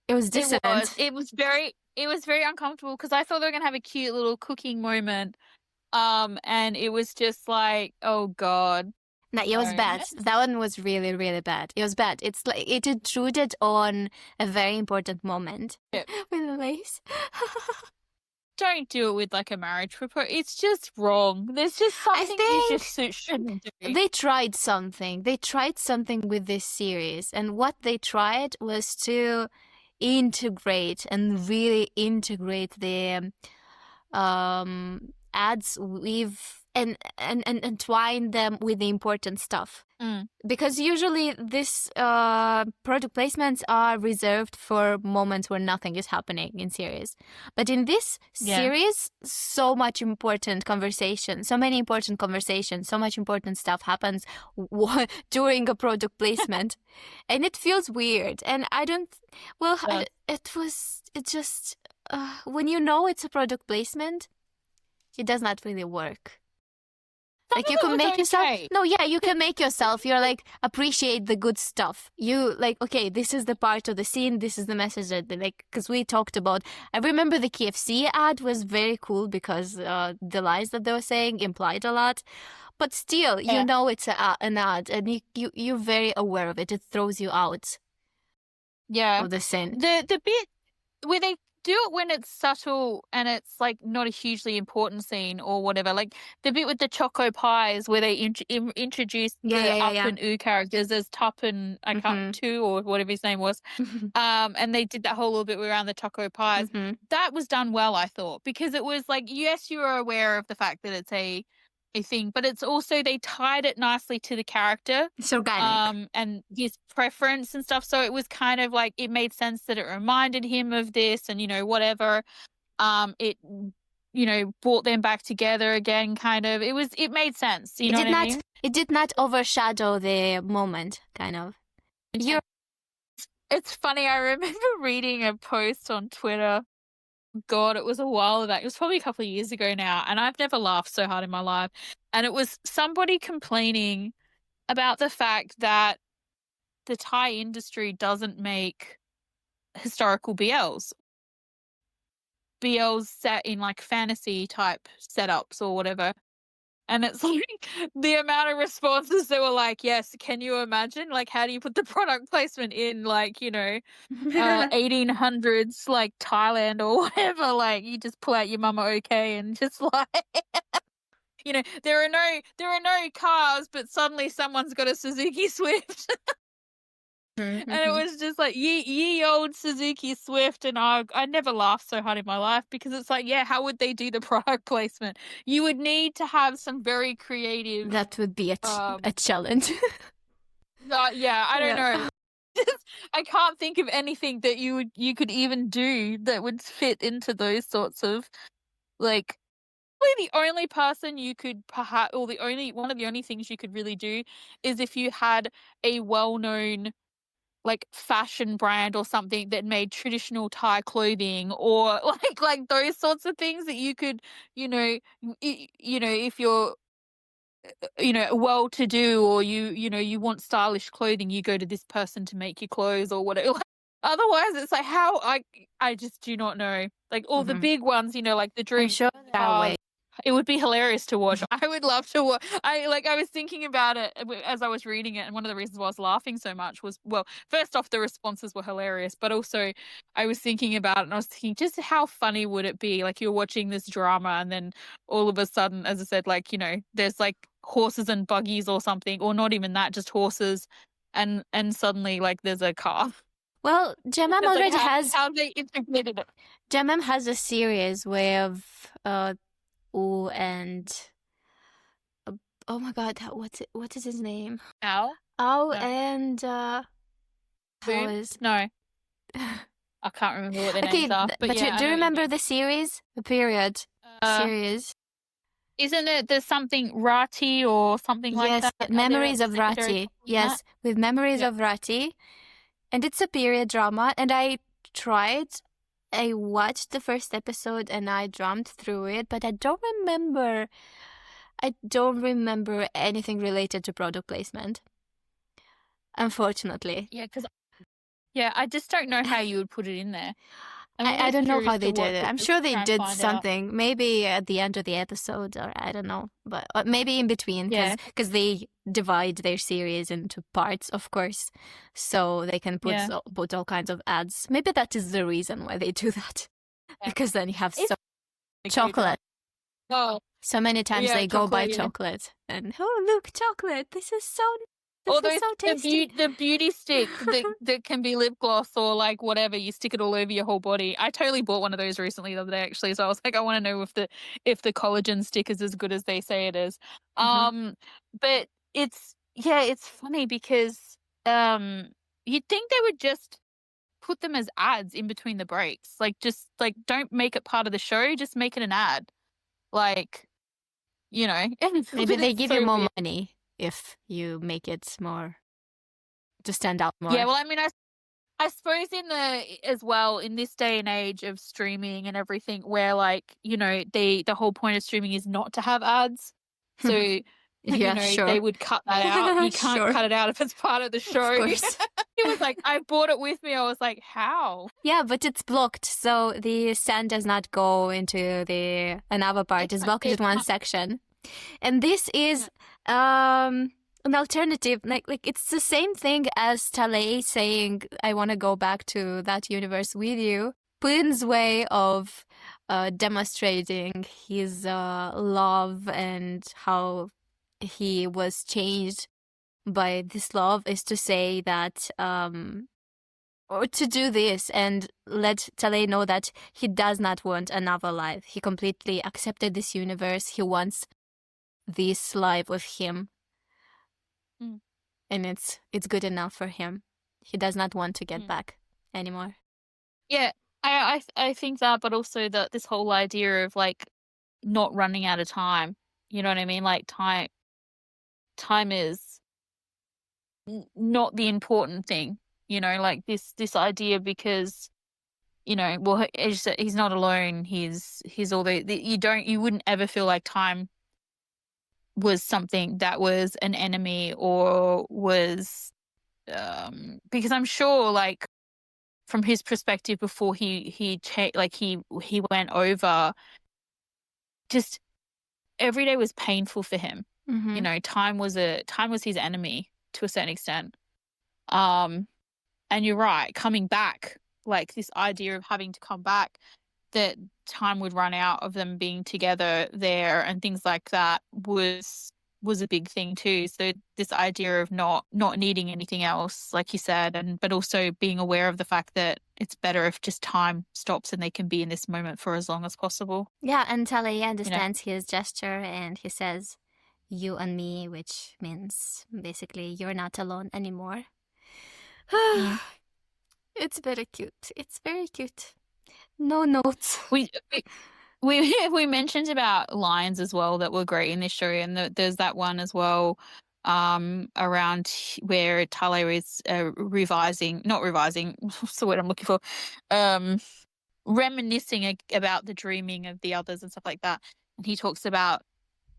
It was dissonant. It was very uncomfortable because I thought they were gonna have a cute little cooking moment. And it was just like, oh God. No, it was No. bad. That one was really, really bad. It was bad. It's like it intruded on a very important moment. Yep. With the lace. Don't do it with like a marriage proposal. It's just wrong. There's just something you just shouldn't do. They tried something. They tried something with this series, and what they tried was to integrate and really integrate the ads with and entwine them with the important stuff. Because usually this product placements are reserved for moments where nothing is happening in series. But in this series, so much important conversation, so many important conversations, so much important stuff happens during a product placement. And it feels weird. And I don't, well, it just, when you know it's a product placement, it does not really work. Like you can make yourself. No, yeah, you can make yourself. You're like appreciate the good stuff. You like okay, this is the part of the scene. This is the message that like because we talked about. I remember the KFC ad was very cool because the lines that they were saying implied a lot. But still, you know it's an ad, and you're very aware of it. It throws you out. Of the scene. The bit where they do it when it's subtle and it's like not a hugely important scene or whatever. Like the bit with the choco pies where they introduced the Up and Oo characters as Tup and I can't Tu or whatever his name was. And they did that whole little bit around the choco pies. That was done well, I thought, because it was like yes, you are aware of the fact that it's a thing, but it's also they tied it nicely to the character. It's organic. And his preference and stuff. So it was kind of like it made sense that it reminded him of this and, you know, whatever. It, you know, brought them back together again, kind of. It made sense. You know what I mean? It did not overshadow the moment, kind of. It's funny, I remember reading a post on Twitter. God, it was a while back. It was probably a couple of years ago now, and I've never laughed so hard in my life. And it was somebody complaining about the fact that the Thai industry doesn't make historical BLs. BLs set in like fantasy type setups or whatever. And it's like the amount of responses that were like, yes, can you imagine? Like, how do you put the product placement in, like, you know, 1800s, like Thailand or whatever? Like, you just pull out your mama okay and just like, you know, there are no cars, but suddenly someone's got a Suzuki Swift. And it was just like ye old Suzuki Swift, and I never laughed so hard in my life because it's like, yeah, how would they do the product placement? You would need to have some very creative. That would be a challenge. Yeah, I don't know. I can't think of anything that you could even do that would fit into those sorts of like. The only person you could perhaps, or one of the only things you could really do is if you had a well-known like fashion brand or something that made traditional Thai clothing or like those sorts of things that you could, you know, if you're, you know, well-to-do or you want stylish clothing, you go to this person to make your clothes or whatever. Otherwise, it's like how I just do not know. Like all the big ones, you know, like the dream. I'm sure there are ways. It would be hilarious to watch. I would love to watch. I was thinking about it as I was reading it, and one of the reasons why I was laughing so much was, well, first off, the responses were hilarious, but also I was thinking about it, and I was thinking just how funny would it be? Like you're watching this drama, and then all of a sudden, as I said, like, you know, there's like horses and buggies or something, or not even that, just horses, and suddenly like there's a car. Well, Jemam already has how they integrated it. Jemam has a series with Oh, and oh my God, what is his name? Al? Oh, No. And Boom? No. I can't remember what their names are. But yeah, do you remember the series? The period series? Isn't it there's something Rati or something like that? Yes, Memories of Rati. Yes, with Memories of Rati. And it's a period drama, and I watched the first episode and I drummed through it, but I don't remember anything related to product placement. Unfortunately. Yeah, I just don't know how you would put it in there. I don't know how they did did it. I'm sure they did something. Maybe at the end of the episode, or I don't know. But maybe in between, because they divide their series into parts, of course. So they can put all kinds of ads. Maybe that is the reason why they do that. Yeah. Because then you have so chocolate. Oh. So many times they go buy chocolate. And, oh, look, chocolate. This is so tasty. The beauty stick that can be lip gloss or like whatever, you stick it all over your whole body. I totally bought one of those recently the other day actually, so I was like, I want to know if the collagen stick is as good as they say it is. But it's funny because you'd think they would just put them as ads in between the breaks, like just like don't make it part of the show, just make it an ad, like, you know. Maybe they give you more money if you make it more to stand out more. Yeah, well, I mean, I suppose in this day and age of streaming and everything, where like, you know, the whole point of streaming is not to have ads. So they would cut that out. You can't cut it out if it's part of the show. Of course. It was like, I bought it with me. I was like, how? Yeah, but it's blocked, so the sand does not go into another part. It's blocked in one section. And this is an alternative, like it's the same thing as Talay saying, I want to go back to that universe with you. Poon's way of demonstrating his love and how he was changed by this love is to say that, or to do this and let Talay know that he does not want another life. He completely accepted this universe. He wants this life with him, and it's good enough for him. He does not want to get back anymore. Yeah, I think that, but also that this whole idea of like not running out of time. You know what I mean? Like time is not the important thing. You know, like this idea, because, you know, well, he's not alone. He's all you wouldn't ever feel like time was something that was an enemy or was because I'm sure, like, from his perspective before he went over, just every day was painful for him. You know, time was his enemy to a certain extent. And you're right, coming back, like this idea of having to come back, that time would run out of them being together there and things like that was a big thing too. So this idea of not needing anything else, like you said, but also being aware of the fact that it's better if just time stops and they can be in this moment for as long as possible. Yeah, and Talay understands his gesture and he says, you and me, which means basically you're not alone anymore. It's very cute. It's very cute. No notes. We mentioned about lines as well that were great in this show, and there's that one as well around where Talay is not revising, what's the word I'm looking for? Reminiscing about the dreaming of the others and stuff like that. And he talks about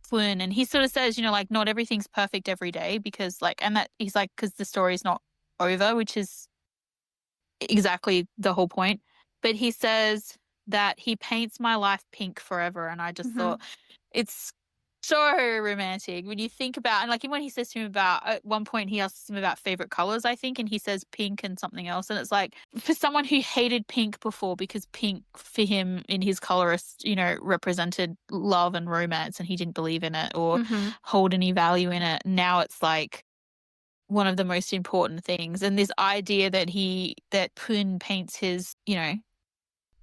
Flynn, and he sort of says, you know, like, not everything's perfect every day, because like, and that he's like, because the story's not over, which is exactly the whole point. But he says that he paints my life pink forever, and I just thought it's so romantic when you think about, and like when he says to him about, at one point he asks him about favorite colors, I think, and he says pink and something else, and it's like, for someone who hated pink before because pink for him in his colorist, you know, represented love and romance, and he didn't believe in it or hold any value in it, now it's like one of the most important things. And this idea that Poon paints his, you know,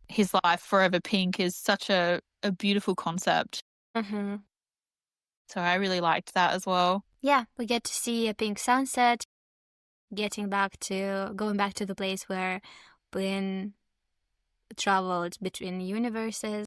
his life forever pink is such a beautiful concept. So I really liked that as well. Yeah, we get to see a pink sunset, going back to the place where Poon traveled between universes.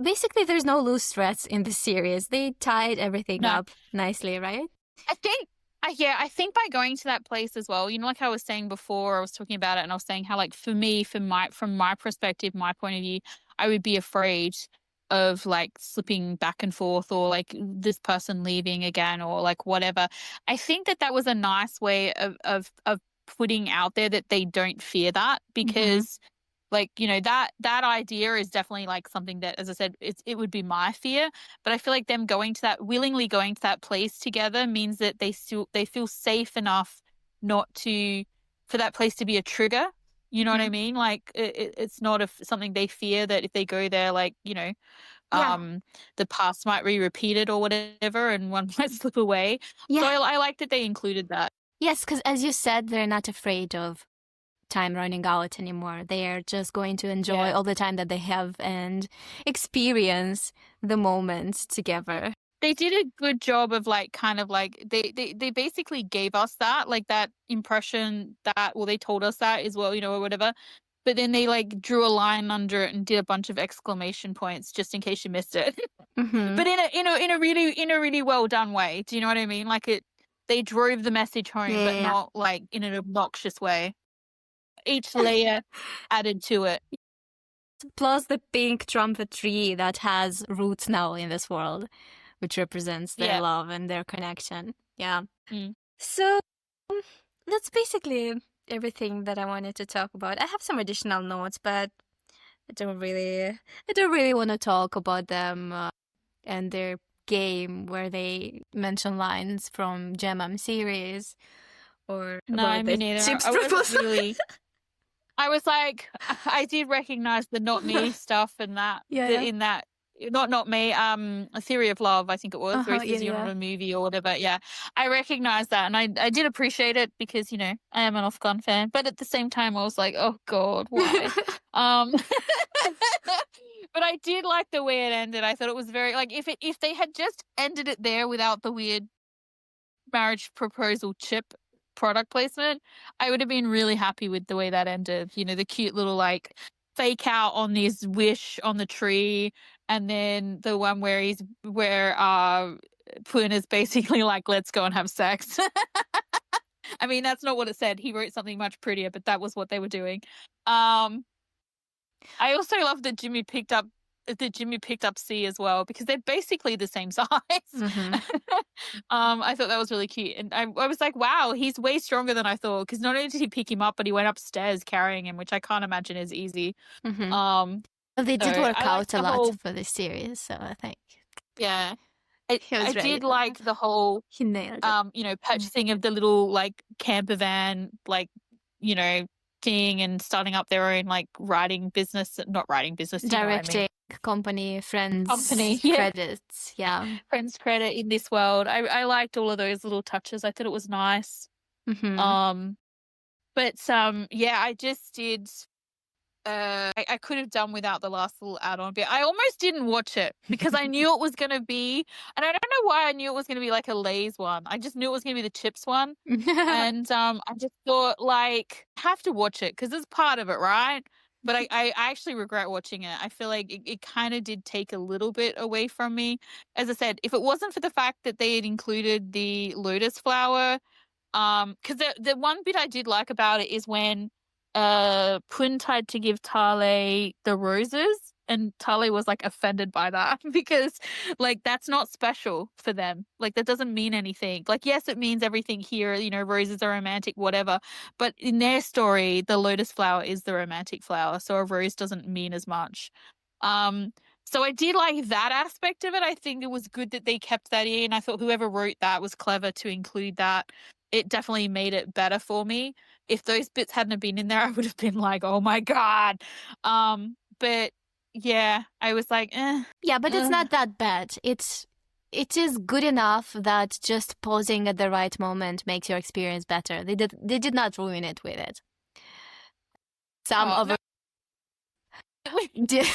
Basically, there's no loose threads in the series. They tied everything up nicely, right? I think I think by going to that place as well, like I was saying before, I was talking about it and I was saying how, like, for me, from my perspective, my point of view, I would be afraid of like slipping back and forth or like this person leaving again or like whatever. I think that was a nice way of putting out there that they don't fear that, Mm-hmm. because like, that idea is definitely like something that, as I said, it would be my fear. But I feel like them willingly going to that place together means that they feel safe enough not to, for that place to be a trigger. You know what Mm-hmm. I mean? Like it's not something they fear that if they go there, like, Yeah. the past might be repeated or whatever, and one might slip away. So Yeah. I like that they included that. Yes, because as you said, they're not afraid of time running out anymore. They are just going to enjoy Yeah. all the time that they have and experience the moment together. They did a good job of like kind of like they basically gave us that, like, that impression that, well, they told us that as well, or whatever. But then they like drew a line under it and did a bunch of exclamation points just in case you missed it. Mm-hmm. But in a really well done way. Do you know what I mean? Like they drove the message home, but Yeah. not like in an obnoxious way. Each layer added to it. Plus the pink trumpet tree that has roots now in this world, which represents their Yeah. love and their connection. Yeah. Mm. So that's basically everything that I wanted to talk about. I have some additional notes, but I don't really want to talk about them and their game where they mention lines from Gemam series or No, about me the neither. chips I wasn't proposal. really. I was like, I did recognize the not me stuff and that, Yeah, yeah. in that, not me, A Theory of Love, I think it was, where he Yeah, says you're not yeah. a movie or whatever. Yeah, I recognized that, and I did appreciate it because, I am an Off-Gun fan, but at the same time, I was like, oh God, why? Um, but I did like the way it ended. I thought it was very, like, if they had just ended it there without the weird marriage proposal chip product placement, I would have been really happy with the way that ended. The cute little like fake out on this wish on the tree, and then the one where Poon is basically like, let's go and have sex. I mean, that's not what it said. He wrote something much prettier, but that was what they were doing. Um I also love that Jimmy picked up C as well, because they're basically the same size. Mm-hmm. I thought that was really cute, and I was like, wow, he's way stronger than I thought. Because not only did he pick him up, but he went upstairs carrying him, which I can't imagine is easy. Mm-hmm. Um, Well, they so did work I like out a the lot whole, for this series, so I think yeah. I he I was ready did for like that. the whole He nailed it. purchasing of the little like camper van, like, you know, thing, and starting up their own like writing business, not writing business, you know what I mean? Directing, company, Company, friends, yeah. credits. Yeah. Friends credit in this world. I liked all of those little touches. I thought it was nice. Mm-hmm. Um, but yeah, I just did. I could have done without the last little add-on bit. I almost didn't watch it because I knew it was gonna be, and I don't know why I knew it was gonna be like a Lay's one. I just knew it was gonna be the chips one, and I just thought, like, I have to watch it because it's part of it, right? But I actually regret watching it. I feel like it kind of did take a little bit away from me. As I said, if it wasn't for the fact that they had included the lotus flower, because the one bit I did like about it is when Pun tried to give Tale the roses, and Tale was like offended by that because like that's not special for them. Like that doesn't mean anything. Like, yes, it means everything here, roses are romantic, whatever. But in their story, the lotus flower is the romantic flower, so a rose doesn't mean as much. Um so I did like that aspect of it. I think it was good that they kept that in. I thought whoever wrote that was clever to include that. It definitely made it better for me. If those bits hadn't have been in there, I would have been like, "Oh my God." But yeah, I was like, eh. Yeah, but it's not that bad. It is good enough that just pausing at the right moment makes your experience better. They did not ruin it with it. Some Oh, of no. it did.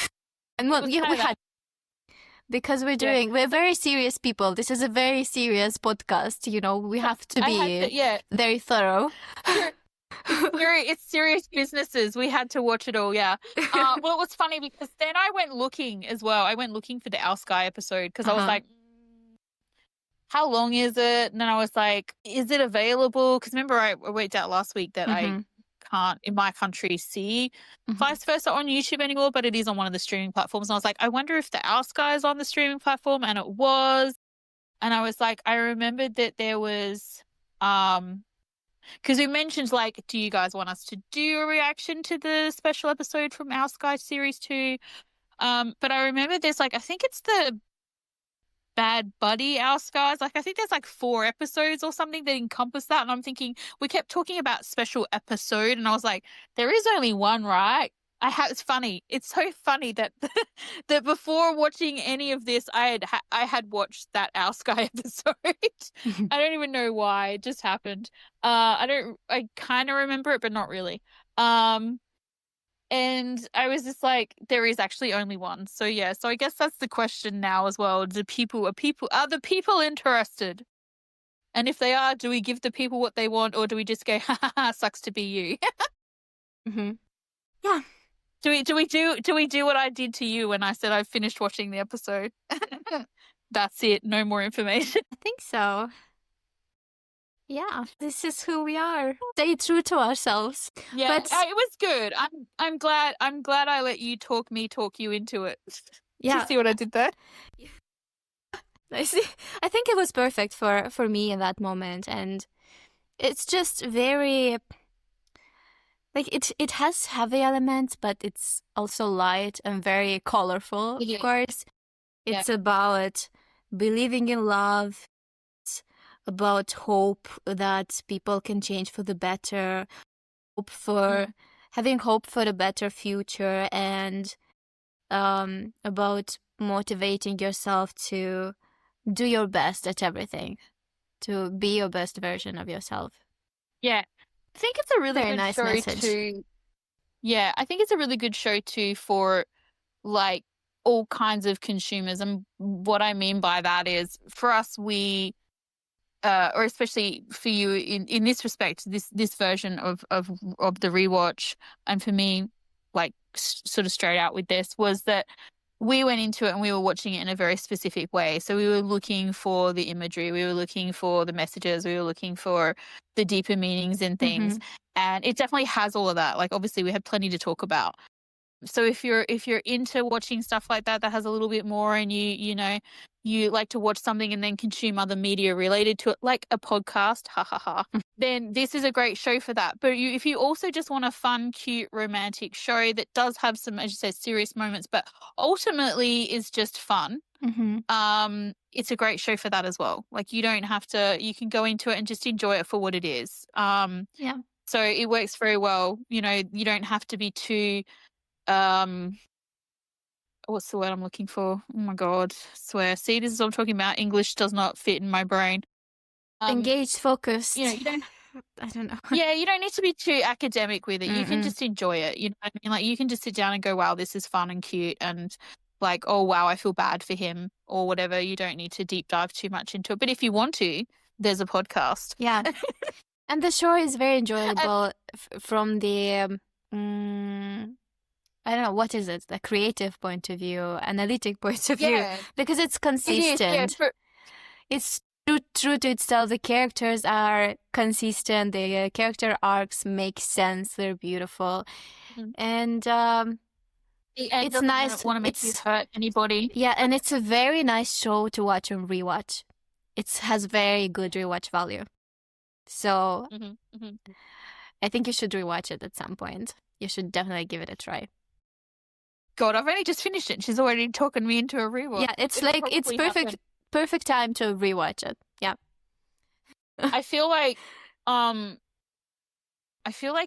And well, was yeah, kind we of that. had, because Yeah. we're very serious people. This is a very serious podcast, we have to I had be to, yeah. very thorough. It's serious businesses. We had to watch it all, yeah. Well, it was funny because then I went looking as well. I went looking for the Our Sky episode because I was Uh-huh. like, how long is it? And then I was like, is it available? Because remember, I worked out last week that I can't, in my country, see Vice Versa on YouTube anymore, but it is on one of the streaming platforms. And I was like, I wonder if the Ouse Guy is on the streaming platform, and it was. And I was like, I remembered that there was, because we mentioned, like, do you guys want us to do a reaction to the special episode from Our Sky Series 2? But I remember there's, like, I think it's the Bad Buddy Our Skies. Like, I think there's, like, 4 episodes or something that encompass that. And I'm thinking, we kept talking about special episode, and I was like, there is only one, right? It's funny. It's so funny that that before watching any of this, I had watched that Our Sky episode. I don't even know why. It just happened. I kind of remember it, but not really. And I was just like, there is actually only one. So yeah, so I guess that's the question now as well. Are the people interested? And if they are, do we give the people what they want, or do we just go, ha ha ha, sucks to be you? Yeah. Do we do what I did to you when I said I finished watching the episode? That's it. No more information. I think so. Yeah, this is who we are. Stay true to ourselves. Yeah, But it was good. I'm glad I let you talk you into it. yeah, You see what I did there? I see. I think it was perfect for me in that moment, and it's just very like it has heavy elements, but it's also light and very colorful. Of course, it's about believing in love. It's about hope that people can change for the better. Hope for having hope for a better future, and about motivating yourself to do your best at everything, to be your best version of yourself. Yeah. I think it's a really Very good nice show message. too. Yeah, I think it's a really good show too for like all kinds of consumers. And what I mean by that is for us, we or especially for you in this respect, this version of the rewatch, and for me, like sort of straight out with this, was that we went into it and we were watching it in a very specific way. So we were looking for the imagery, we were looking for the messages, we were looking for the deeper meanings in things. And it definitely has all of that. Like, obviously we had plenty to talk about. So if you're into watching stuff like that has a little bit more, and you know, you like to watch something and then consume other media related to it, like a podcast, then this is a great show for that. But if you also just want a fun, cute, romantic show that does have some, as you said, serious moments, but ultimately is just fun, it's a great show for that as well. Like, you don't have to, you can go into it and just enjoy it for what it is. So it works very well. You know, you don't have to be too what's the word I'm looking for? Oh my god, I swear. See, this is what I'm talking about. English does not fit in my brain. Engaged, focused. You know, you don't. I don't know. Yeah, you don't need to be too academic with it. You can just enjoy it. You know what I mean? Like, you can just sit down and go, wow, this is fun and cute, and like, oh wow, I feel bad for him or whatever. You don't need to deep dive too much into it. But if you want to, there's a podcast. Yeah. And the show is very enjoyable from the I don't know, what is it? The creative point of view, analytic point of view, because it's consistent. It's true to itself. The characters are consistent. The character arcs make sense. They're beautiful, and it's nice. Want to make you hurt anybody? Yeah, and it's a very nice show to watch and rewatch. It has very good rewatch value. So I think you should rewatch it at some point. You should definitely give it a try. God, I've only just finished it. She's already talking me into a rewatch. Yeah, it's perfect time to rewatch it. Yeah. I feel like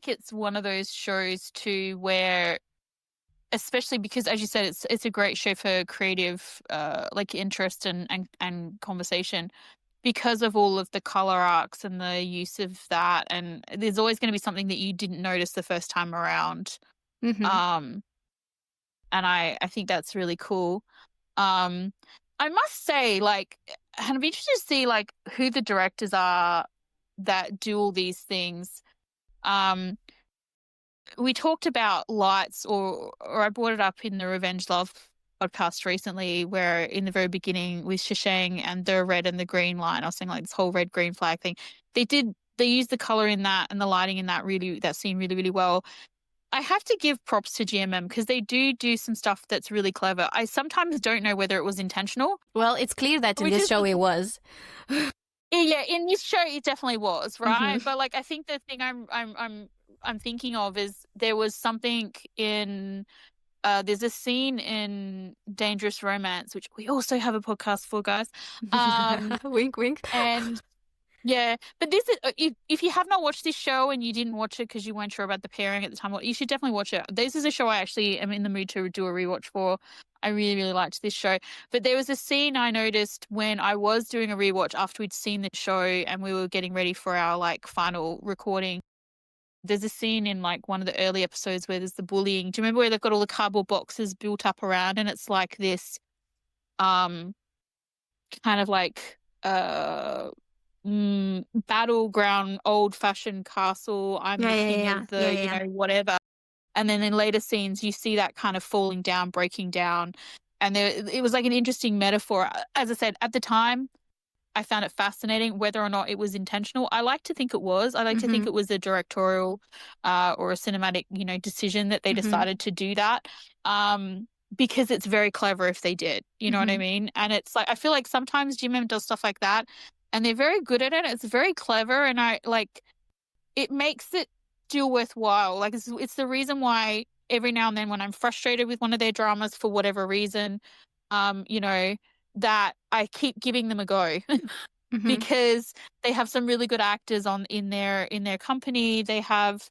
it's one of those shows too where, especially because, as you said, it's a great show for creative like interest and conversation, because of all of the color arcs and the use of that, and there's always going to be something that you didn't notice the first time around. And I think that's really cool. I must say, like, and I'm interested to see like who the directors are that do all these things. We talked about Lights, or I brought it up in the Revenge Love podcast recently where in the very beginning with Shishang and the red and the green line, I was saying like this whole red green flag thing. They used the color in that and the lighting in that scene really, really well. I have to give props to GMM because they do some stuff that's really clever. I sometimes don't know whether it was intentional. Well, it's clear that in this show it was. Yeah, in this show it definitely was, right? But like I think the thing I'm thinking of is there was something in there's a scene in Dangerous Romance, which we also have a podcast for, guys. Wink, wink. And yeah, but this is if you have not watched this show and you didn't watch it because you weren't sure about the pairing at the time, well, you should definitely watch it. This is a show I actually am in the mood to do a rewatch for. I really, really liked this show. But there was a scene I noticed when I was doing a rewatch after we'd seen the show and we were getting ready for our like final recording. There's a scene in like one of the early episodes where there's the bullying. Do you remember where they've got all the cardboard boxes built up around and it's like this kind of like battleground old fashioned castle. I'm the king of the you know whatever. And then in later scenes you see that kind of falling down, breaking down. And it was like an interesting metaphor. As I said, at the time I found it fascinating whether or not it was intentional. I like to think it was. I like to think it was a directorial or a cinematic, you know, decision that they decided to do that. Because it's very clever if they did. You know what I mean? And it's like I feel like sometimes GMM does stuff like that and they're very good at it. It's very clever and I like it makes it still worthwhile. Like it's the reason why every now and then when I'm frustrated with one of their dramas for whatever reason, you know, that I keep giving them a go because they have some really good actors in their company. They have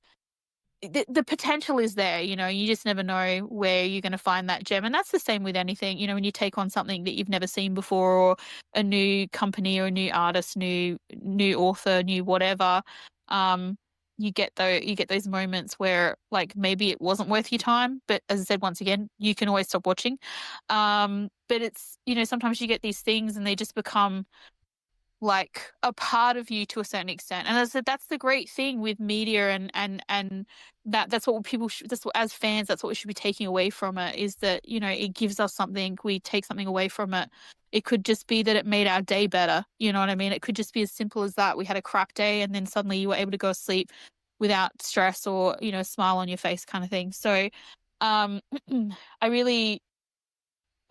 the potential is there, you know, you just never know where you're going to find that gem. And that's the same with anything, you know, when you take on something that you've never seen before or a new company or a new artist, new author, new whatever, you get those moments where like maybe it wasn't worth your time, but as I said, once again, you can always stop watching. But it's, you know, sometimes you get these things and they just become like a part of you to a certain extent. And as I said, that's the great thing with media and that's what people that's what, as fans, that's what we should be taking away from it is that, you know, it gives us something, we take something away from it. It could just be that it made our day better. You know what I mean? It could just be as simple as that. We had a crap day and then suddenly you were able to go to sleep without stress or, you know, a smile on your face kind of thing. So I really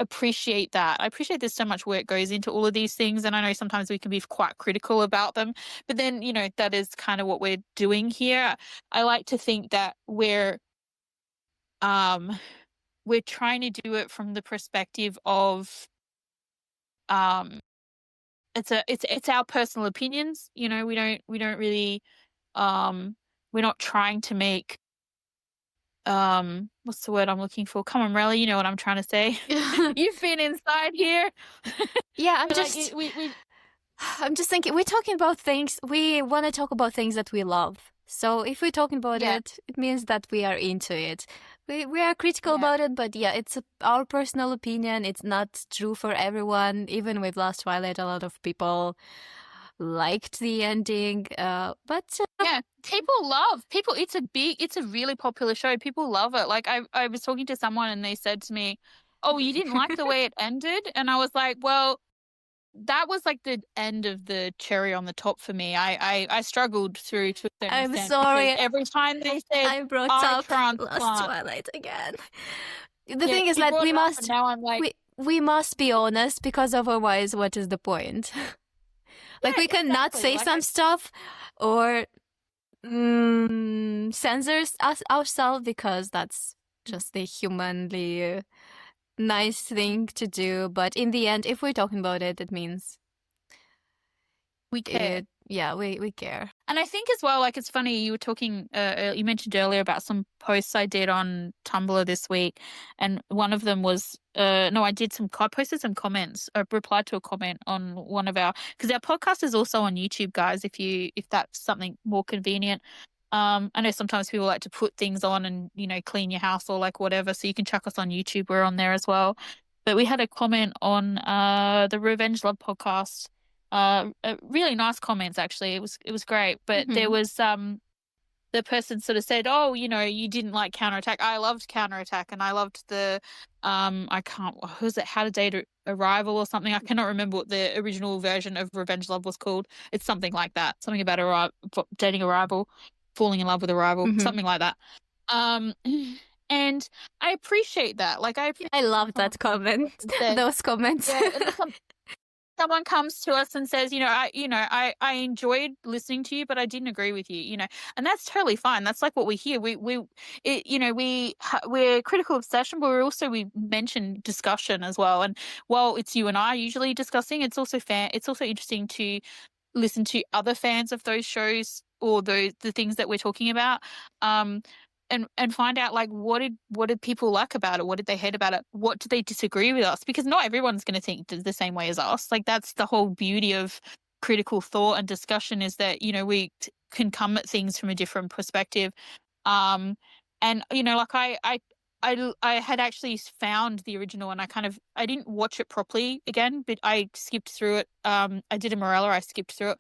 appreciate that. I appreciate there's so much work goes into all of these things. And I know sometimes we can be quite critical about them, but then, you know, that is kind of what we're doing here. I like to think that we're trying to do it from the perspective of it's our personal opinions. You know, we don't really we're not trying to make what's the word I'm looking for? Come on, Rella, you know what I'm trying to say. You've been inside here. Yeah, I'm But, just like, I'm just thinking we're talking about things we want to talk about things that we love. So if we're talking about it, it means that we are into it. We are critical about it, but yeah, it's our personal opinion. It's not true for everyone. Even with Last Twilight, a lot of people liked the ending. But yeah, people. It's a really popular show. People love it. Like I was talking to someone and they said to me, "Oh, you didn't like the way it ended?" And I was like, "Well, that was like the end of the cherry on the top for me. I struggled through to a certain I'm extent sorry. because every time they said I brought up Last Twilight again. The thing is that we must now I'm like we must be honest because otherwise, what is the point? Like we cannot say some stuff or censor us ourselves because that's just a humanly nice thing to do. But in the end, if we're talking about it, it means we care. We care. And I think as well, like it's funny, you were talking, you mentioned earlier about some posts I did on Tumblr this week, and one of them was, I posted some comments, I replied to a comment on one of because our podcast is also on YouTube, guys, if that's something more convenient. I know sometimes people like to put things on and, you know, clean your house or like whatever, so you can chuck us on YouTube, we're on there as well. But we had a comment on the Revenge Love podcast. Really nice comments actually. It was great, but there was the person sort of said, "Oh, you didn't like Counterattack. I loved Counterattack, and I loved the I can't. What was it? How to Date Arrival or something? I cannot remember what the original version of Revenge Love was called. It's something like that. Something about dating Arrival, falling in love with Arrival, something like that. And I appreciate that. Like I love that comment. Those comments. Yeah, and someone comes to us and says, I enjoyed listening to you, but I didn't agree with you, and that's totally fine. That's like what we hear. We're critical obsession, but we mention discussion as well. And while it's you and I usually discussing, it's also interesting to listen to other fans of those shows or the things that we're talking about. And find out, like, what did people like about it? What did they hate about it? What do they disagree with us? Because not everyone's going to think the same way as us. Like, that's the whole beauty of critical thought and discussion, is that, we can come at things from a different perspective. And, like I had actually found the original, and I didn't watch it properly again, but I skipped through it. I did a Morella, I skipped through it.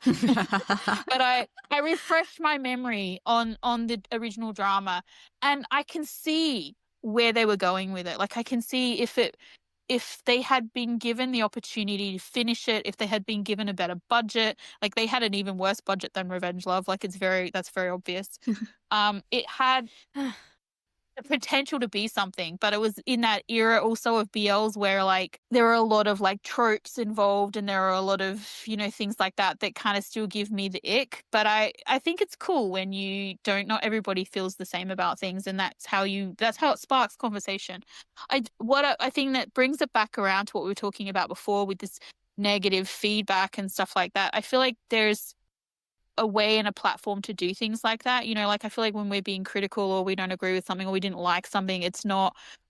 But I refreshed my memory on the original drama, and I can see where they were going with it. Like, I can see if they had been given the opportunity to finish it, if they had been given a better budget, like they had an even worse budget than Revenge Love. Like, that's very obvious. It had the potential to be something, but it was in that era also of BLs where, like, there are a lot of, like, tropes involved, and there are a lot of, things like that kind of still give me the ick. But I think it's cool when not everybody feels the same about things, and that's how it sparks conversation. I think that brings it back around to what we were talking about before with this negative feedback and stuff like that. I feel like there's a way and a platform to do things like that. Like, I feel like when we're being critical or we don't agree with something or we didn't like something,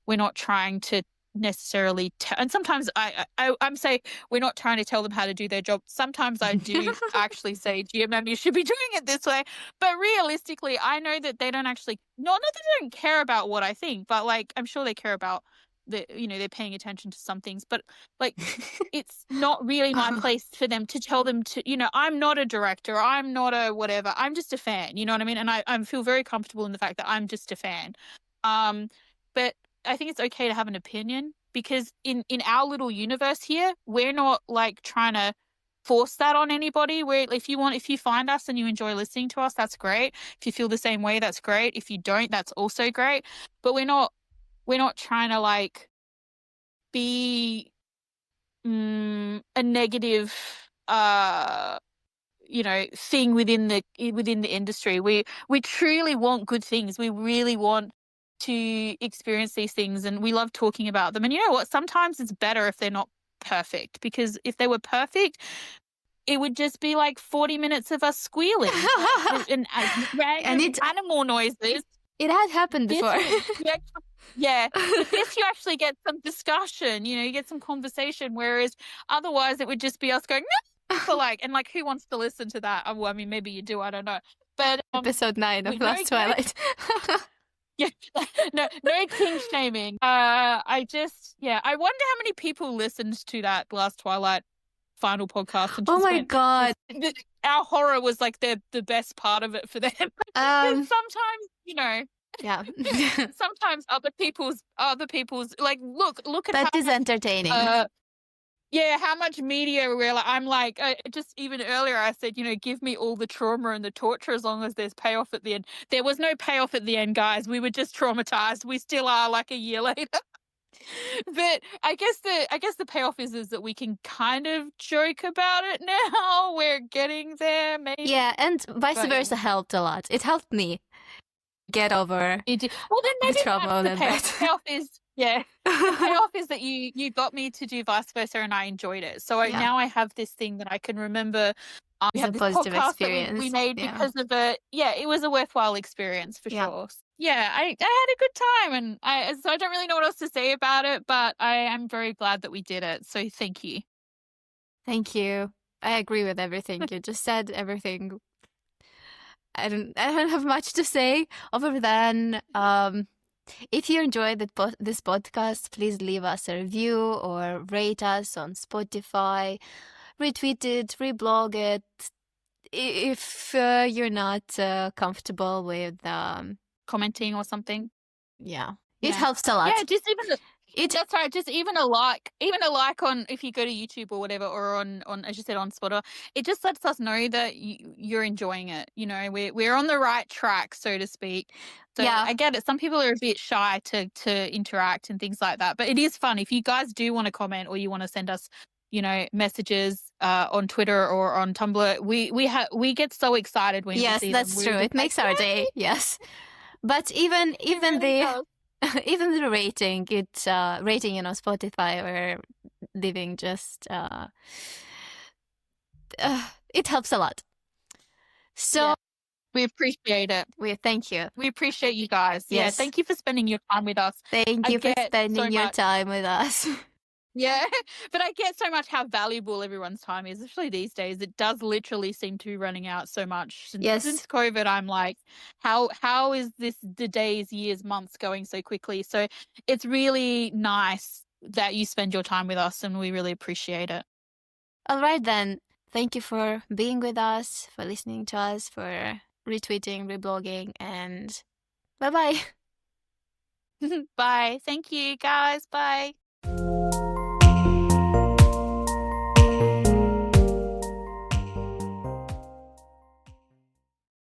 we're not trying to necessarily and sometimes I'm saying we're not trying to tell them how to do their job. Sometimes I do actually say, GMM, you should be doing it this way. But realistically, I know that they don't actually, not that they don't care about what I think, but, like, I'm sure they care about they're paying attention to some things, but, like, it's not really my place for them to tell them to, I'm not a director, I'm not a whatever, I'm just a fan, you know what I mean? And I feel very comfortable in the fact that I'm just a fan. But I think it's okay to have an opinion, because in our little universe here, we're not, like, trying to force that on anybody. If you find us and you enjoy listening to us, that's great. If you feel the same way, that's great. If you don't, that's also great. But we're not trying to, like, be a negative thing within the industry. We truly want good things. We really want to experience these things, and we love talking about them. And you know what? Sometimes it's better if they're not perfect, because if they were perfect, it would just be like 40 minutes of us squealing and random animal noises. It had happened before. Yeah. But this, you actually get some discussion, you get some conversation, whereas otherwise it would just be us going, no, for like, and like, who wants to listen to that? Well, I mean, maybe you do, I don't know. But episode 9 of Last Twilight. Yeah, no king shaming. I wonder how many people listened to that Last Twilight final podcast. And oh my God. Our horror was like the best part of it for them. Sometimes, yeah. Sometimes other people's like, look at that is entertaining. Yeah, how much media I'm like, just even earlier I said, give me all the trauma and the torture as long as there's payoff at the end. There was no payoff at the end, guys. We were just traumatized. We still are, like, a year later. But I guess the payoff is that we can kind of joke about it now. We're getting there, maybe. Yeah, and vice versa helped a lot. It helped me get over it did. Well, then maybe the trauma the payoff is, yeah. The payoff is that you got me to do vice versa, and I enjoyed it. So now I have this thing that I can remember. We have this positive experience that we made because of it. Yeah, it was a worthwhile experience for sure. Yeah, I had a good time, and so I don't really know what else to say about it, but I am very glad that we did it. So thank you. Thank you. I agree with everything you just said. Everything. I don't have much to say other than if you enjoyed this podcast, please leave us a review or rate us on Spotify, retweet it, reblog it. if you're not comfortable with, Commenting or something. yeah, Yeah. it helps a lot. Yeah, just even It that's right. Just even a like on if you go to YouTube or whatever, or on as you said on Spotify, it just lets us know that you're enjoying it. You know, we're on the right track, so to speak. So Yeah. I get it. Some people are a bit shy to interact and things like that, but it is fun. If you guys do want to comment or you want to send us, you know, messages on Twitter or on Tumblr, we get so excited when we yes, see that's them. true. We're It just like, makes our day. "Yay!" Yes, but even It really the does. even the rating, it's rating, Spotify or leaving just it helps a lot. So Yeah. We appreciate it. we thank you. We appreciate you guys. Yeah, Yes. thank you for spending your time with us. Thank I you for get spending so your much. time with us. Yeah, but I get so much how valuable everyone's time is, especially these days. It does literally seem to be running out so much. Yes. Since COVID, I'm like, how is this the days, years, months going so quickly? So it's really nice that you spend your time with us, and we really appreciate it. All right then. Thank you for being with us, for listening to us, for retweeting, reblogging, and bye-bye. Bye. Thank you, guys. Bye.